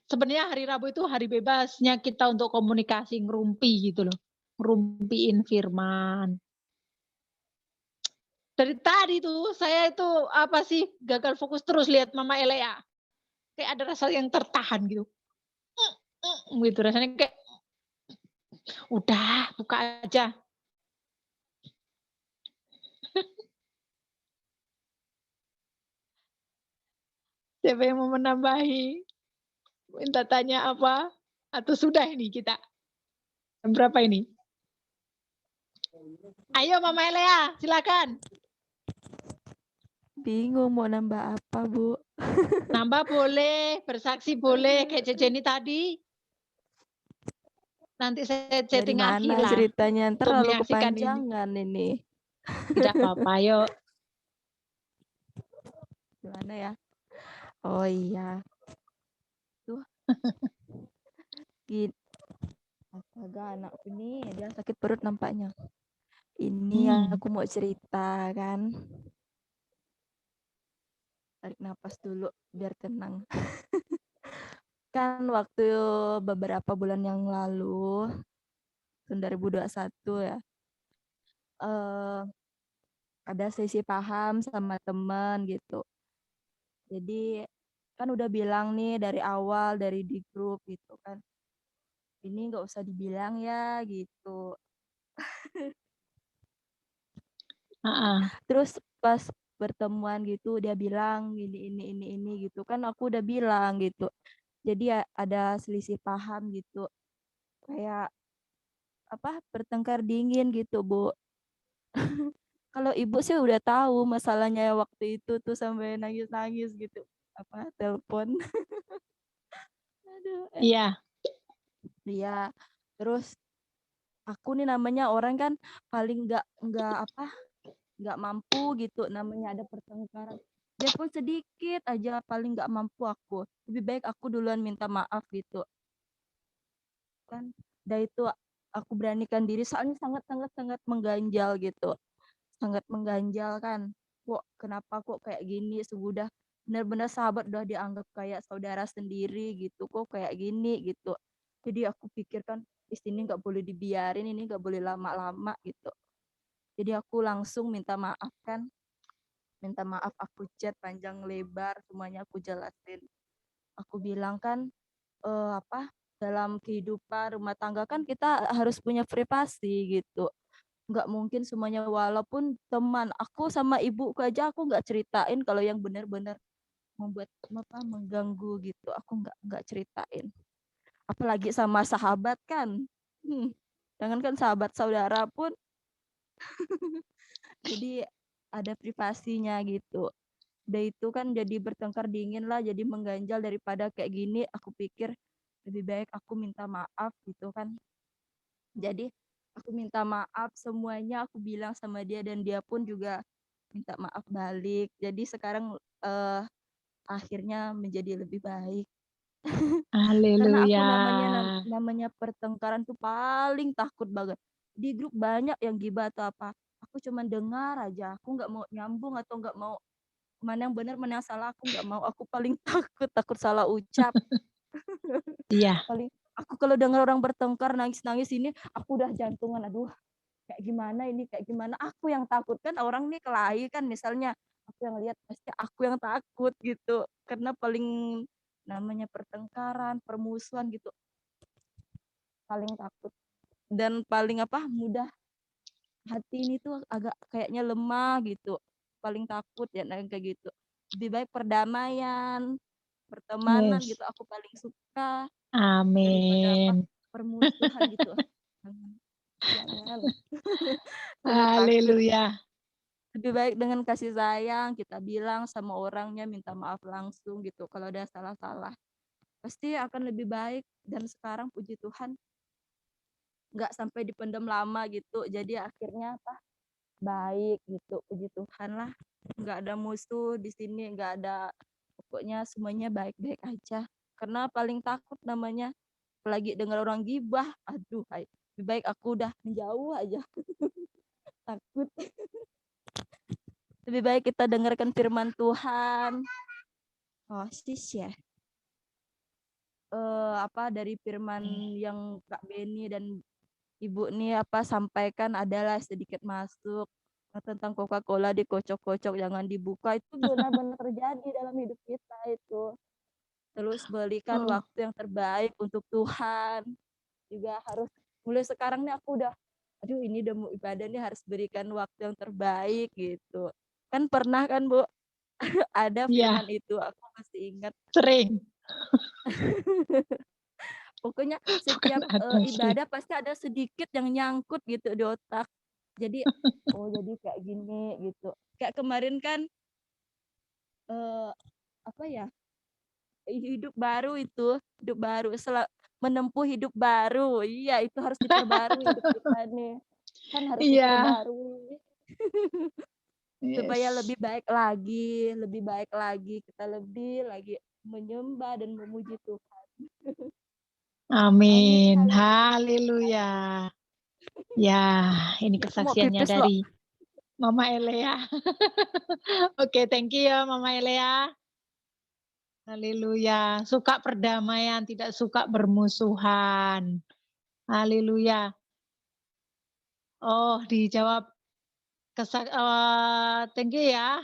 Sebenarnya hari Rabu itu hari bebasnya kita untuk komunikasi ngerumpi gitu loh. Ngerumpiin firman. Dari tadi tuh saya itu apa sih gagal fokus terus lihat Mama Elea. Kayak ada rasa yang tertahan gitu. Gitu rasanya kayak udah buka aja. Siapa yang mau menambahi? Minta tanya apa? Atau sudah ini kita? Jam berapa ini? Ayo Mama Elea, silakan. Bingung mau nambah apa, Bu. Nambah boleh, bersaksi boleh, kayak Jenny tadi. Nanti saya Dari chatting lagi mana lah. ceritanya? Untuk Terlalu menyaksikan ini. kepanjangan ini. Tidak apa-apa, yuk. Gimana ya? Oh iya. Tuh. Astaga, anakku ini dia sakit perut nampaknya. Ini aku mau cerita kan. Tarik napas dulu biar tenang. Kan waktu beberapa bulan yang lalu, tahun 2021 ya, ada sesi paham sama teman gitu. Jadi kan udah bilang nih dari awal, dari di grup gitu kan. Ini nggak usah dibilang ya gitu. Terus pas pertemuan gitu dia bilang ini gitu kan aku udah bilang gitu. Jadi ada selisih paham gitu. Kayak apa bertengkar dingin gitu, Bu. Kalau Ibu sih udah tahu masalahnya waktu itu tuh sampai nangis-nangis gitu. Apa telepon. Aduh. Iya. Iya. Terus aku nih namanya orang kan paling nggak mampu gitu, namanya ada pertengkaran. Dia pun sedikit aja paling nggak mampu aku. Lebih baik aku duluan minta maaf gitu. Kan dari itu aku beranikan diri soalnya sangat mengganjal gitu. Sangat mengganjal kan. Kenapa kok kayak gini sudah benar-benar sahabat udah dianggap kayak saudara sendiri gitu. Kok kayak gini gitu. Jadi aku pikirkan di sini nggak boleh dibiarin, ini nggak boleh lama-lama gitu. Jadi aku langsung minta maaf kan. Minta maaf aku chat panjang lebar semuanya aku jelasin. Aku bilang kan dalam kehidupan rumah tangga kan kita harus punya privasi gitu. nggak mungkin semuanya, walaupun teman aku sama ibuku aja aku nggak ceritain kalau yang benar-benar membuat mengganggu gitu, aku nggak ceritain. Apalagi sama sahabat kan, jangankan sahabat, saudara pun jadi ada privasinya gitu. Udah itu kan jadi bertengkar dingin lah, jadi mengganjal. Daripada kayak gini, aku pikir lebih baik aku minta maaf gitu kan. Jadi aku minta maaf semuanya, aku bilang sama dia dan dia pun juga minta maaf balik. Jadi sekarang akhirnya menjadi lebih baik. Karena aku Haleluya. namanya pertengkaran tuh paling takut banget. Di grup banyak yang gibah atau apa. Aku cuman dengar aja, aku nggak mau nyambung atau nggak mau mana yang benar mana yang salah, aku nggak mau. Aku paling takut salah ucap. Iya. Paling aku kalau dengar orang bertengkar nangis-nangis ini, aku udah jantungan, aduh kayak gimana ini, kayak gimana. Aku yang takut kan, orang nih kelahi kan misalnya, aku yang lihat pasti aku yang takut gitu. Karena paling namanya pertengkaran, permusuhan gitu, paling takut. Dan paling mudah hati ini tuh agak kayaknya lemah gitu. Paling takut ya kayak gitu. Lebih baik perdamaian, pertemanan Yes. gitu, aku paling suka daripada Amin. permusuhan gitu. Jangan. Karena takut. Haleluya. Lebih baik dengan kasih sayang kita bilang sama orangnya, minta maaf langsung gitu kalau ada salah-salah. Pasti akan lebih baik. Dan sekarang puji Tuhan nggak sampai dipendam lama gitu. Jadi akhirnya baik gitu, puji Tuhan lah. Nggak ada musuh di sini, nggak ada, pokoknya semuanya baik-baik aja. Karena paling takut namanya, apalagi dengar orang gibah, aduh, lebih baik aku udah menjauh aja. Takut. Lebih baik kita dengarkan firman Tuhan. Oh, sis ya. Dari firman yang Kak Beni dan Ibu nih sampaikan adalah sedikit masuk tentang Coca-Cola dikocok-kocok jangan dibuka, itu benar-benar terjadi dalam hidup kita itu. Terus berikan waktu yang terbaik untuk Tuhan. Juga harus mulai sekarang nih aku udah, aduh ini udah mau ibadah nih, harus berikan waktu yang terbaik gitu. Kan pernah kan Bu ada Iya. firman itu, aku masih ingat. Sering. Pokoknya Bukan setiap ada sih. ibadah pasti ada sedikit yang nyangkut gitu di otak. Jadi jadi kayak gini gitu. Kayak kemarin kan hidup baru itu, hidup baru, menempuh hidup baru. Iya, itu harus diperbarui hidup kita nih. Kan harus Iya. diperbarui. Supaya Yes. lebih baik lagi, kita lebih lagi menyembah dan memuji Tuhan. Amin. Amin. Haleluya. Ya, ini Aku mau kesaksiannya pipis loh. dari Mama Elea. Oke, thank you ya Mama Elea. Haleluya. Suka perdamaian, tidak suka bermusuhan. Haleluya. Oh, dijawab. Thank you ya.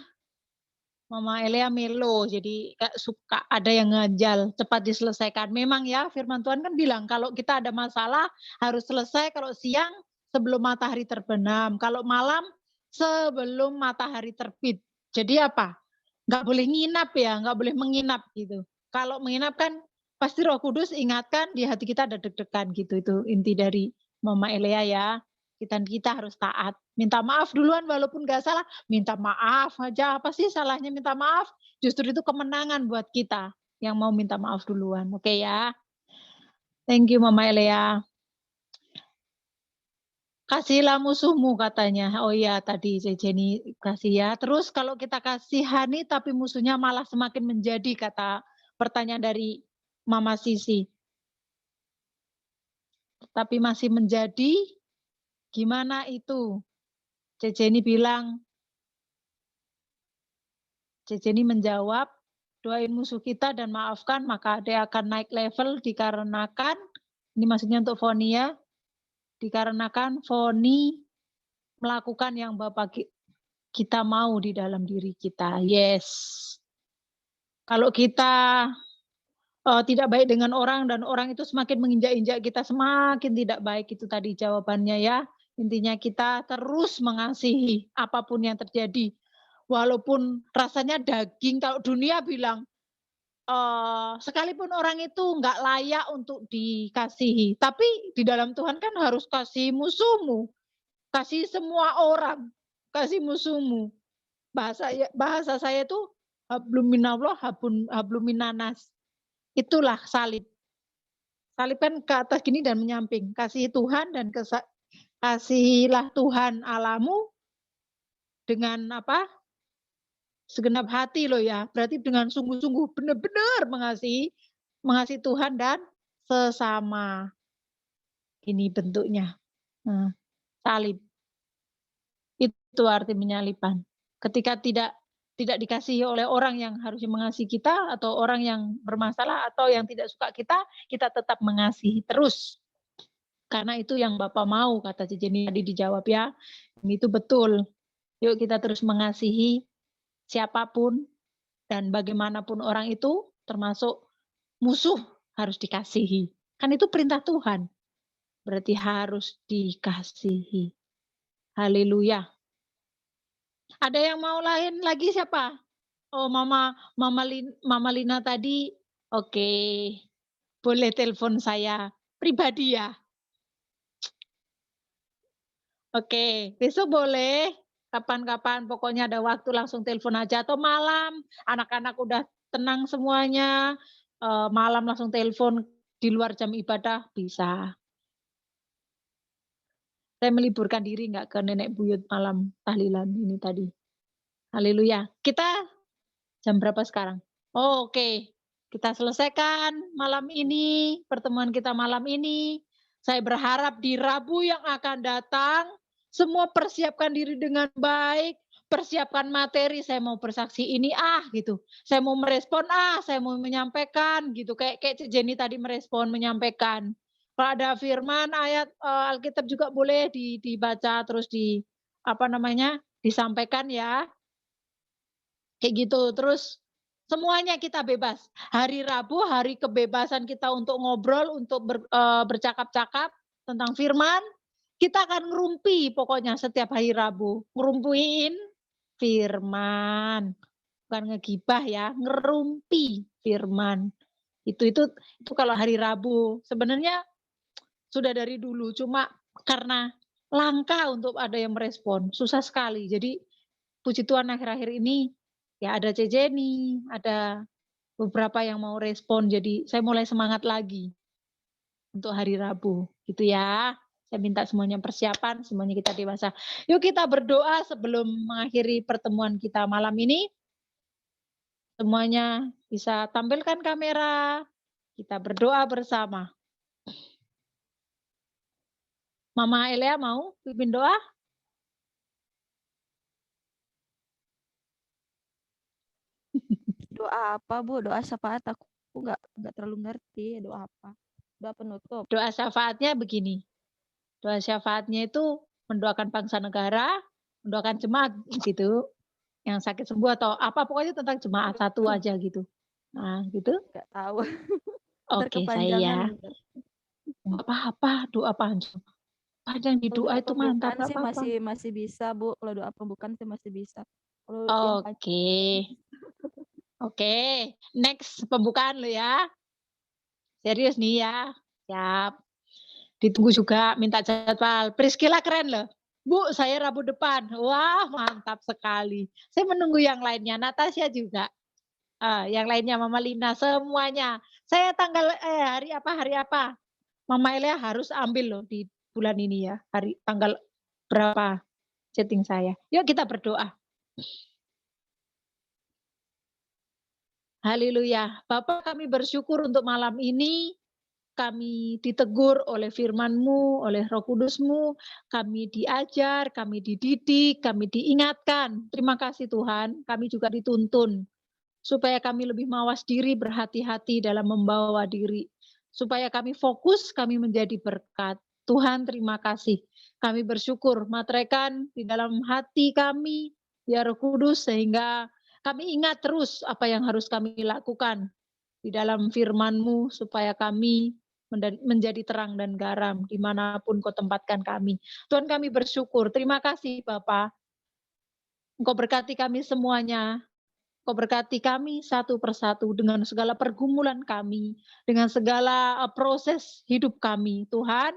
Mama Elea melo, jadi kayak suka ada yang ngajal, cepat diselesaikan. Memang ya firman Tuhan kan bilang kalau kita ada masalah harus selesai kalau siang sebelum matahari terbenam, kalau malam sebelum matahari terbit. Jadi apa? Nggak boleh nginap ya, nggak boleh menginap gitu. Kalau menginap kan pasti Roh Kudus ingatkan di hati kita ada deg-degan gitu. Itu inti dari Mama Elea ya. Kita harus taat. Minta maaf duluan walaupun nggak salah, minta maaf aja. Apa sih salahnya minta maaf? Justru itu kemenangan buat kita yang mau minta maaf duluan. Oke ya. Thank you Mama Elea. Kasihilah musuhmu katanya. Oh iya tadi Jenny kasih ya. Terus kalau kita kasihani tapi musuhnya malah semakin menjadi, kata pertanyaan dari Mama Sisi. Tapi masih menjadi, gimana itu? Jenny bilang, Jenny menjawab, doain musuh kita dan maafkan maka dia akan naik level dikarenakan, ini maksudnya untuk Foni ya, dikarenakan Foni melakukan yang Bapak kita mau di dalam diri kita. Yes. Kalau kita tidak baik dengan orang dan orang itu semakin menginjak-injak kita, semakin tidak baik, itu tadi jawabannya ya. Intinya kita terus mengasihi apapun yang terjadi. Walaupun rasanya daging, kalau dunia bilang, sekalipun orang itu nggak layak untuk dikasihi. Tapi di dalam Tuhan kan harus kasih musuhmu, kasih semua orang, kasih musuhmu. Bahasa saya itu hablum minallah, hablum minanas. Itulah salib. Salib kan ke atas gini dan menyamping. Kasih Tuhan dan kasihilah Tuhan Allahmu dengan apa? Segenap hati loh ya. Berarti dengan sungguh-sungguh benar-benar mengasihi Tuhan dan sesama. Ini bentuknya. Nah, salib. Itu arti penyaliban. Ketika tidak dikasihi oleh orang yang harusnya mengasihi kita, atau orang yang bermasalah, atau yang tidak suka kita tetap mengasihi terus. Karena itu yang Bapak mau, kata Jenny tadi dijawab ya. Itu betul. Yuk kita terus mengasihi siapapun dan bagaimanapun orang itu, termasuk musuh, harus dikasihi. Kan itu perintah Tuhan. Berarti harus dikasihi. Haleluya. Ada yang mau lain lagi siapa? Oh, Mama Lina tadi. Oke. Boleh telepon saya pribadi ya. Oke, besok boleh. Kapan-kapan pokoknya ada waktu langsung telepon aja, atau malam anak-anak udah tenang semuanya, malam langsung telepon di luar jam ibadah bisa. Saya meliburkan diri nggak ke nenek buyut malam tahlilan ini tadi. Haleluya. Kita jam berapa sekarang? Oh, oke. Kita selesaikan malam ini, pertemuan kita malam ini. Saya berharap di Rabu yang akan datang semua persiapkan diri dengan baik, persiapkan materi, saya mau bersaksi ini gitu. Saya mau merespon saya mau menyampaikan gitu. Kayak Jenny tadi merespon, menyampaikan. Kalau ada firman, ayat Alkitab juga boleh dibaca terus disampaikan ya. Kayak gitu. Terus semuanya kita bebas. Hari Rabu, hari kebebasan kita untuk ngobrol, untuk bercakap-cakap tentang firman. Kita akan ngerumpi pokoknya setiap hari Rabu. Ngerumpuin firman. Bukan ngegibah ya, ngerumpi firman. Itu kalau hari Rabu. Sebenarnya sudah dari dulu, cuma karena langka untuk ada yang merespon. Susah sekali. Jadi puji Tuhan akhir-akhir ini ya ada Jenny, ada beberapa yang mau respon. Jadi saya mulai semangat lagi untuk hari Rabu. Gitu ya. Saya minta semuanya persiapan, semuanya kita dewasa. Yuk kita berdoa sebelum mengakhiri pertemuan kita malam ini. Semuanya bisa tampilkan kamera. Kita berdoa bersama. Mama Elia mau pimpin doa? Doa apa, Bu? Doa syafaat aku nggak terlalu ngerti doa apa. Doa penutup. Doa syafaatnya begini. Doa syafaatnya itu mendoakan bangsa negara, mendoakan jemaat gitu, yang sakit sembuh atau apa, pokoknya tentang jemaat satu aja gitu. Nah, gitu. Nggak tahu. Oke, saya. Nggak apa-apa, doa panjang. Panjang di doa itu mantap. Sih masih bisa, Bu. Kalau doa pembukaan sih masih bisa. Oke, next pembukaan lo ya. Serius nih ya. Siap. Ditunggu juga, minta jadwal. Priscilla keren loh. Bu, saya Rabu depan. Wah, mantap sekali. Saya menunggu yang lainnya. Natasha juga. Yang lainnya, Mama Lina, semuanya. Saya hari apa? Mama Elia harus ambil loh di bulan ini ya. Tanggal berapa chatting saya. Yuk kita berdoa. Haleluya. Bapak, kami bersyukur untuk malam ini. Kami ditegur oleh firman-Mu, oleh Roh Kudus-Mu, kami diajar, kami dididik, kami diingatkan. Terima kasih Tuhan, kami juga dituntun supaya kami lebih mawas diri, berhati-hati dalam membawa diri. Supaya kami fokus, kami menjadi berkat. Tuhan terima kasih. Kami bersyukur, materaikan di dalam hati kami, ya Roh Kudus, sehingga kami ingat terus apa yang harus kami lakukan di dalam firman-Mu, supaya kami menjadi terang dan garam dimanapun Kau tempatkan kami. Tuhan, kami bersyukur. Terima kasih Bapa. Engkau berkati kami semuanya. Kau berkati kami satu persatu dengan segala pergumulan kami, dengan segala proses hidup kami. Tuhan,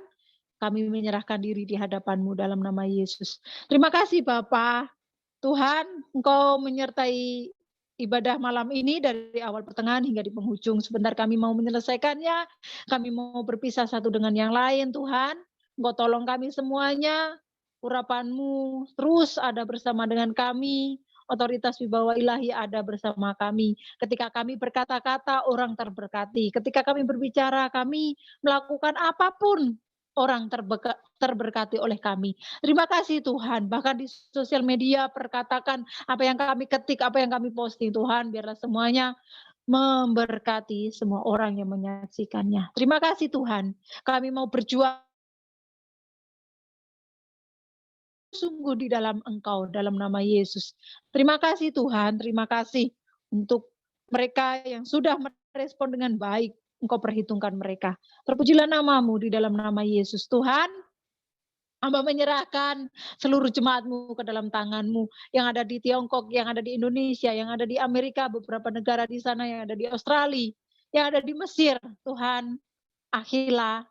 kami menyerahkan diri di hadapan-Mu dalam nama Yesus. Terima kasih Bapa. Tuhan, Engkau menyertai ibadah malam ini dari awal pertengahan hingga di penghujung. Sebentar kami mau menyelesaikannya, kami mau berpisah satu dengan yang lain Tuhan. Engkau tolong kami semuanya, urapan-Mu terus ada bersama dengan kami, otoritas wibawa ilahi ada bersama kami. Ketika kami berkata-kata, orang terberkati. Ketika kami berbicara, kami melakukan apapun, orang terberkati oleh kami. Terima kasih Tuhan, bahkan di sosial media perkatakan apa yang kami ketik, apa yang kami posting, Tuhan, biarlah semuanya memberkati semua orang yang menyaksikannya. Terima kasih Tuhan, kami mau berjuang sungguh di dalam Engkau, dalam nama Yesus. Terima kasih Tuhan, terima kasih untuk mereka yang sudah merespon dengan baik. Engkau perhitungkan mereka. Terpujilah nama-Mu di dalam nama Yesus. Tuhan, hamba menyerahkan seluruh jemaat-Mu ke dalam tangan-Mu, yang ada di Tiongkok, yang ada di Indonesia, yang ada di Amerika, beberapa negara di sana, yang ada di Australia, yang ada di Mesir. Tuhan, Akhila,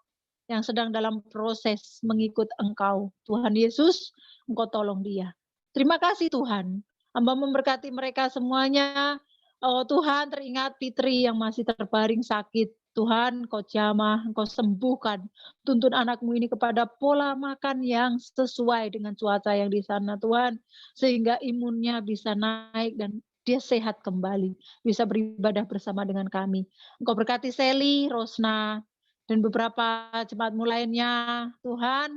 yang sedang dalam proses mengikut Engkau. Tuhan Yesus, Engkau tolong dia. Terima kasih Tuhan. Hamba memberkati mereka semuanya. Oh Tuhan, teringat Fitri yang masih terbaring sakit. Tuhan, Engkau jamah, Engkau sembuhkan. Tuntun anakmu ini kepada pola makan yang sesuai dengan cuaca yang di sana Tuhan. Sehingga imunnya bisa naik dan dia sehat kembali. Bisa beribadah bersama dengan kami. Engkau berkati Sally, Rosna, dan beberapa jemaatmu lainnya. Tuhan,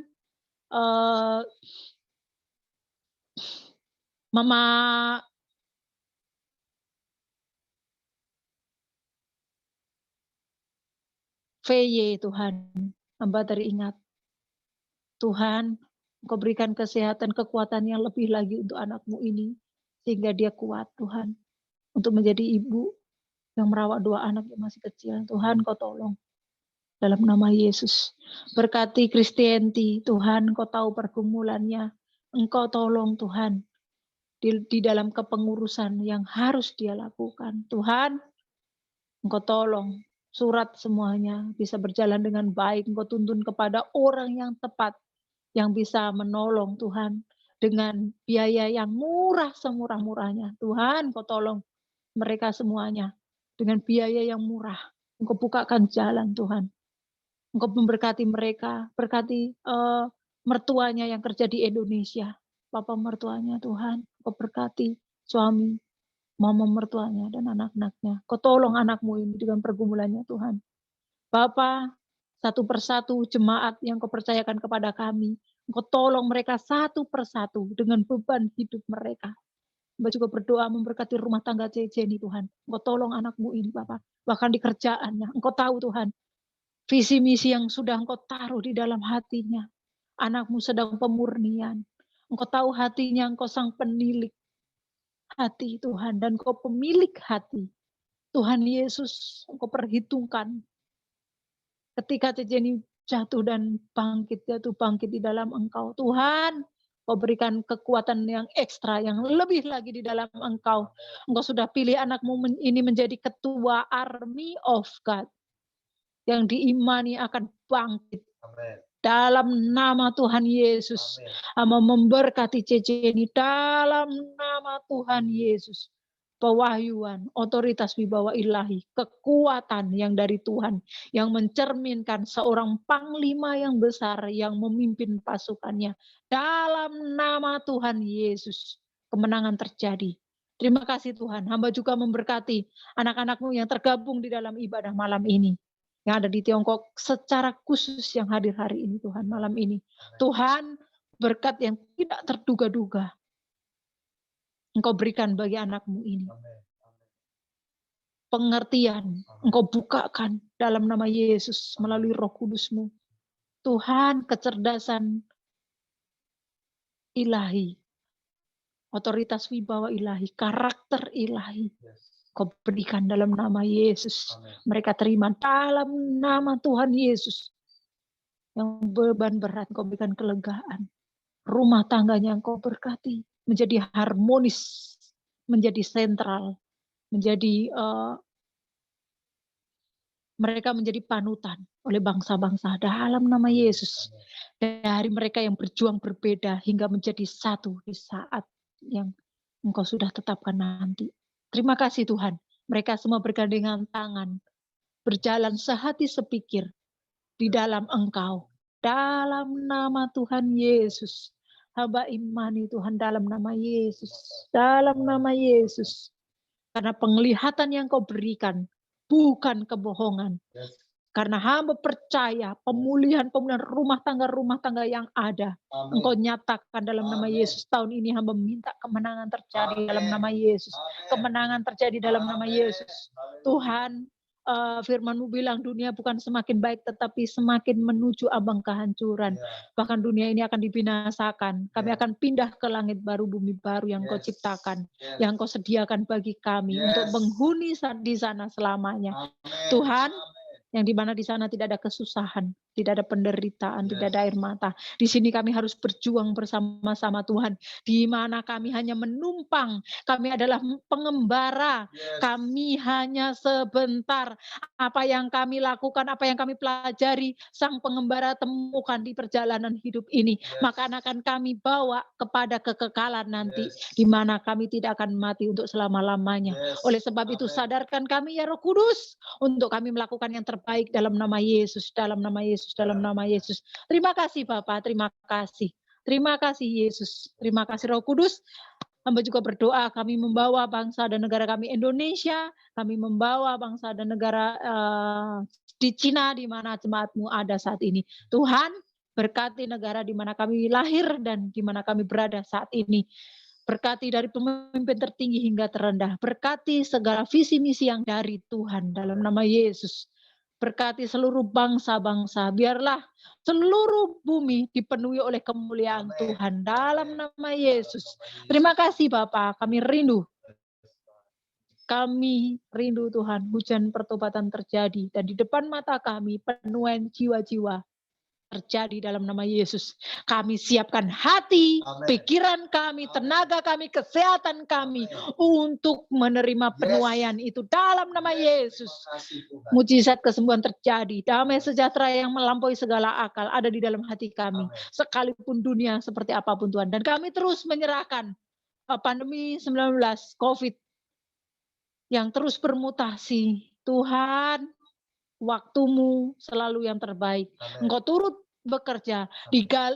Mama VY Tuhan, hamba teringat. Tuhan, Engkau berikan kesehatan, kekuatan yang lebih lagi untuk anakmu ini, sehingga dia kuat Tuhan, untuk menjadi ibu yang merawat 2 anak yang masih kecil. Tuhan, Kau tolong. Dalam nama Yesus, berkati Kristianti, Tuhan, Engkau tahu pergumulannya. Engkau tolong Tuhan, di dalam kepengurusan yang harus dia lakukan. Tuhan, Engkau tolong surat semuanya bisa berjalan dengan baik. Engkau tuntun kepada orang yang tepat, yang bisa menolong Tuhan dengan biaya yang murah semurah-murahnya. Tuhan, Engkau tolong mereka semuanya dengan biaya yang murah. Engkau bukakan jalan Tuhan. Engkau memberkati mereka, berkati mertuanya yang kerja di Indonesia. Bapak mertuanya Tuhan, Engkau berkati suami, mama mertuanya dan anak-anaknya. Kau tolong anakmu ini dengan pergumulannya Tuhan. Bapa, satu persatu jemaat yang Kau percayakan kepada kami, Engkau tolong mereka satu persatu dengan beban hidup mereka. Mbak juga berdoa memberkati rumah tangga CC ini Tuhan. Engkau tolong anakmu ini Bapak, bahkan di kerjaannya. Engkau tahu Tuhan, visi misi yang sudah Engkau taruh di dalam hatinya. Anakmu sedang pemurnian. Engkau tahu hatinya, Engkau sang penilik hati Tuhan, dan Engkau pemilik hati. Tuhan Yesus, Engkau perhitungkan ketika Ceceni jatuh dan bangkit di dalam Engkau. Tuhan, Kau berikan kekuatan yang ekstra, yang lebih lagi di dalam Engkau. Engkau sudah pilih anakmu ini menjadi ketua Army of God, yang diimani akan bangkit. Amen. Dalam nama Tuhan Yesus, hamba memberkati Ceceni dalam nama Tuhan Yesus. Pewahyuan, otoritas wibawa ilahi, kekuatan yang dari Tuhan, yang mencerminkan seorang panglima yang besar yang memimpin pasukannya. Dalam nama Tuhan Yesus, kemenangan terjadi. Terima kasih Tuhan. Hamba juga memberkati anak-anakmu yang tergabung di dalam ibadah malam ini, yang ada di Tiongkok secara khusus yang hadir hari ini Tuhan, malam ini. Tuhan, berkat yang tidak terduga-duga Engkau berikan bagi anakmu ini. Pengertian Engkau bukakan dalam nama Yesus melalui Roh Kudus-Mu. Tuhan, kecerdasan ilahi, otoritas wibawa ilahi, karakter ilahi, Kau berikan dalam nama Yesus. Mereka terima dalam nama Tuhan Yesus. Yang beban berat Kau berikan kelegaan. Rumah tangganya yang Kau berkati menjadi harmonis, menjadi sentral, menjadi mereka menjadi panutan oleh bangsa-bangsa dalam nama Yesus. Dari mereka yang berjuang berbeda hingga menjadi satu di saat yang Engkau sudah tetapkan nanti. Terima kasih Tuhan. Mereka semua bergandengan tangan, berjalan sehati sepikir di dalam Engkau. Dalam nama Tuhan Yesus. Hamba imani Tuhan dalam nama Yesus. Dalam nama Yesus. Karena penglihatan yang Kau berikan bukan kebohongan. Karena hamba percaya pemulihan rumah tangga yang ada. Engkau nyatakan dalam nama Yesus. Tahun ini hamba minta kemenangan terjadi dalam nama Yesus. Kemenangan terjadi dalam nama Yesus. Tuhan, firman-Mu bilang dunia bukan semakin baik tetapi semakin menuju ambang kehancuran. Bahkan dunia ini akan dibinasakan. Kami akan pindah ke langit baru, bumi baru yang Kau ciptakan. Yang Kau sediakan bagi kami untuk menghuni di sana selamanya. Tuhan, yang di mana di sana tidak ada kesusahan, tidak ada penderitaan, tidak ada air mata. Di sini kami harus berjuang bersama-sama Tuhan. Di mana kami hanya menumpang, kami adalah pengembara. Kami hanya sebentar. Apa yang kami lakukan, apa yang kami pelajari, Sang Pengembara temukan di perjalanan hidup ini. Maka akan kami bawa kepada kekekalan nanti, di mana kami tidak akan mati untuk selama-lamanya. Oleh sebab itu sadarkan kami ya Roh Kudus, untuk kami melakukan yang terbaik dalam nama Yesus, dalam nama Yesus, dalam nama Yesus. Terima kasih Bapak, terima kasih. Terima kasih Yesus, terima kasih Roh Kudus. Hamba juga berdoa kami membawa bangsa dan negara kami Indonesia, kami membawa bangsa dan negara di Cina di mana jemaat-Mu ada saat ini. Tuhan, berkati negara di mana kami lahir dan di mana kami berada saat ini. Berkati dari pemimpin tertinggi hingga terendah. Berkati segala visi misi yang dari Tuhan dalam nama Yesus. Berkati seluruh bangsa-bangsa. Biarlah seluruh bumi dipenuhi oleh kemuliaan Tuhan dalam nama Yesus. Terima kasih Bapak, kami rindu. Kami rindu Tuhan, hujan pertobatan terjadi. Dan di depan mata kami penuhan jiwa-jiwa terjadi dalam nama Yesus. Kami siapkan hati, pikiran kami, tenaga kami, kesehatan kami untuk menerima penuaian itu dalam nama Yesus. Mujizat kesembuhan terjadi, damai sejahtera yang melampaui segala akal ada di dalam hati kami. Sekalipun dunia seperti apapun Tuhan. Dan kami terus menyerahkan pandemi 19 COVID yang terus bermutasi. Tuhan, waktu-Mu selalu yang terbaik. Engkau turut bekerja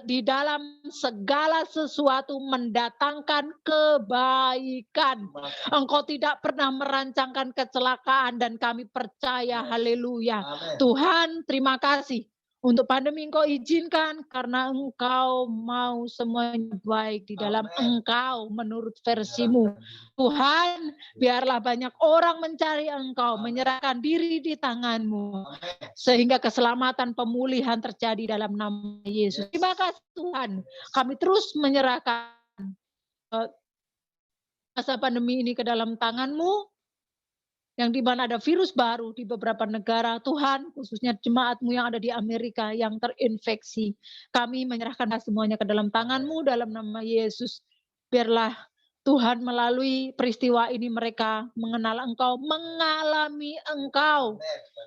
di dalam segala sesuatu mendatangkan kebaikan. Engkau tidak pernah merancangkan kecelakaan dan kami percaya, haleluya. Tuhan, terima kasih. Untuk pandemi Engkau izinkan karena Engkau mau semuanya baik di dalam Engkau menurut versimu. Tuhan, biarlah banyak orang mencari Engkau, menyerahkan diri di tangan-Mu. Sehingga keselamatan pemulihan terjadi dalam nama Yesus. Terima kasih Tuhan. Kami terus menyerahkan masa pandemi ini ke dalam tangan-Mu. Yang di mana ada virus baru di beberapa negara, Tuhan, khususnya jemaat-Mu yang ada di Amerika yang terinfeksi. Kami menyerahkan semuanya ke dalam tangan-Mu dalam nama Yesus. Biarlah Tuhan melalui peristiwa ini mereka mengenal Engkau, mengalami Engkau.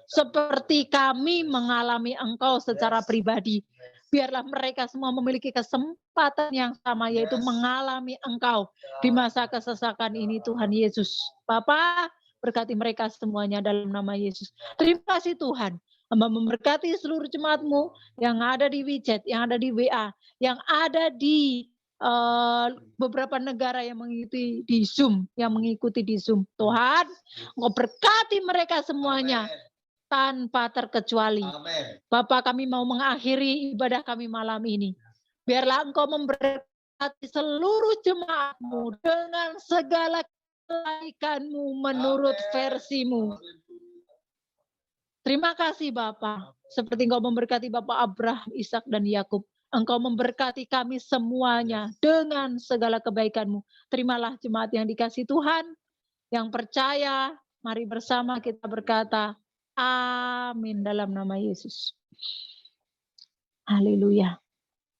Seperti kami mengalami Engkau secara pribadi. Biarlah mereka semua memiliki kesempatan yang sama, yaitu mengalami Engkau di masa kesesakan ini, Tuhan Yesus. Bapa, berkati mereka semuanya dalam nama Yesus. Terima kasih Tuhan. Hamba memberkati seluruh jemaat-Mu yang ada di WeChat, yang ada di WA, yang ada di beberapa negara yang mengikuti di Zoom, Tuhan, Engkau berkati mereka semuanya tanpa terkecuali. Bapak, kami mau mengakhiri ibadah kami malam ini. Biarlah Engkau memberkati seluruh jemaat-Mu dengan segala kebaikan-Mu menurut versimu. Terima kasih Bapa. Seperti Engkau memberkati Bapak Abraham, Ishak dan Yakub. Engkau memberkati kami semuanya dengan segala kebaikan-Mu. Terimalah jemaat yang dikasihi Tuhan, yang percaya Mari bersama kita berkata, amin dalam nama Yesus. Haleluya.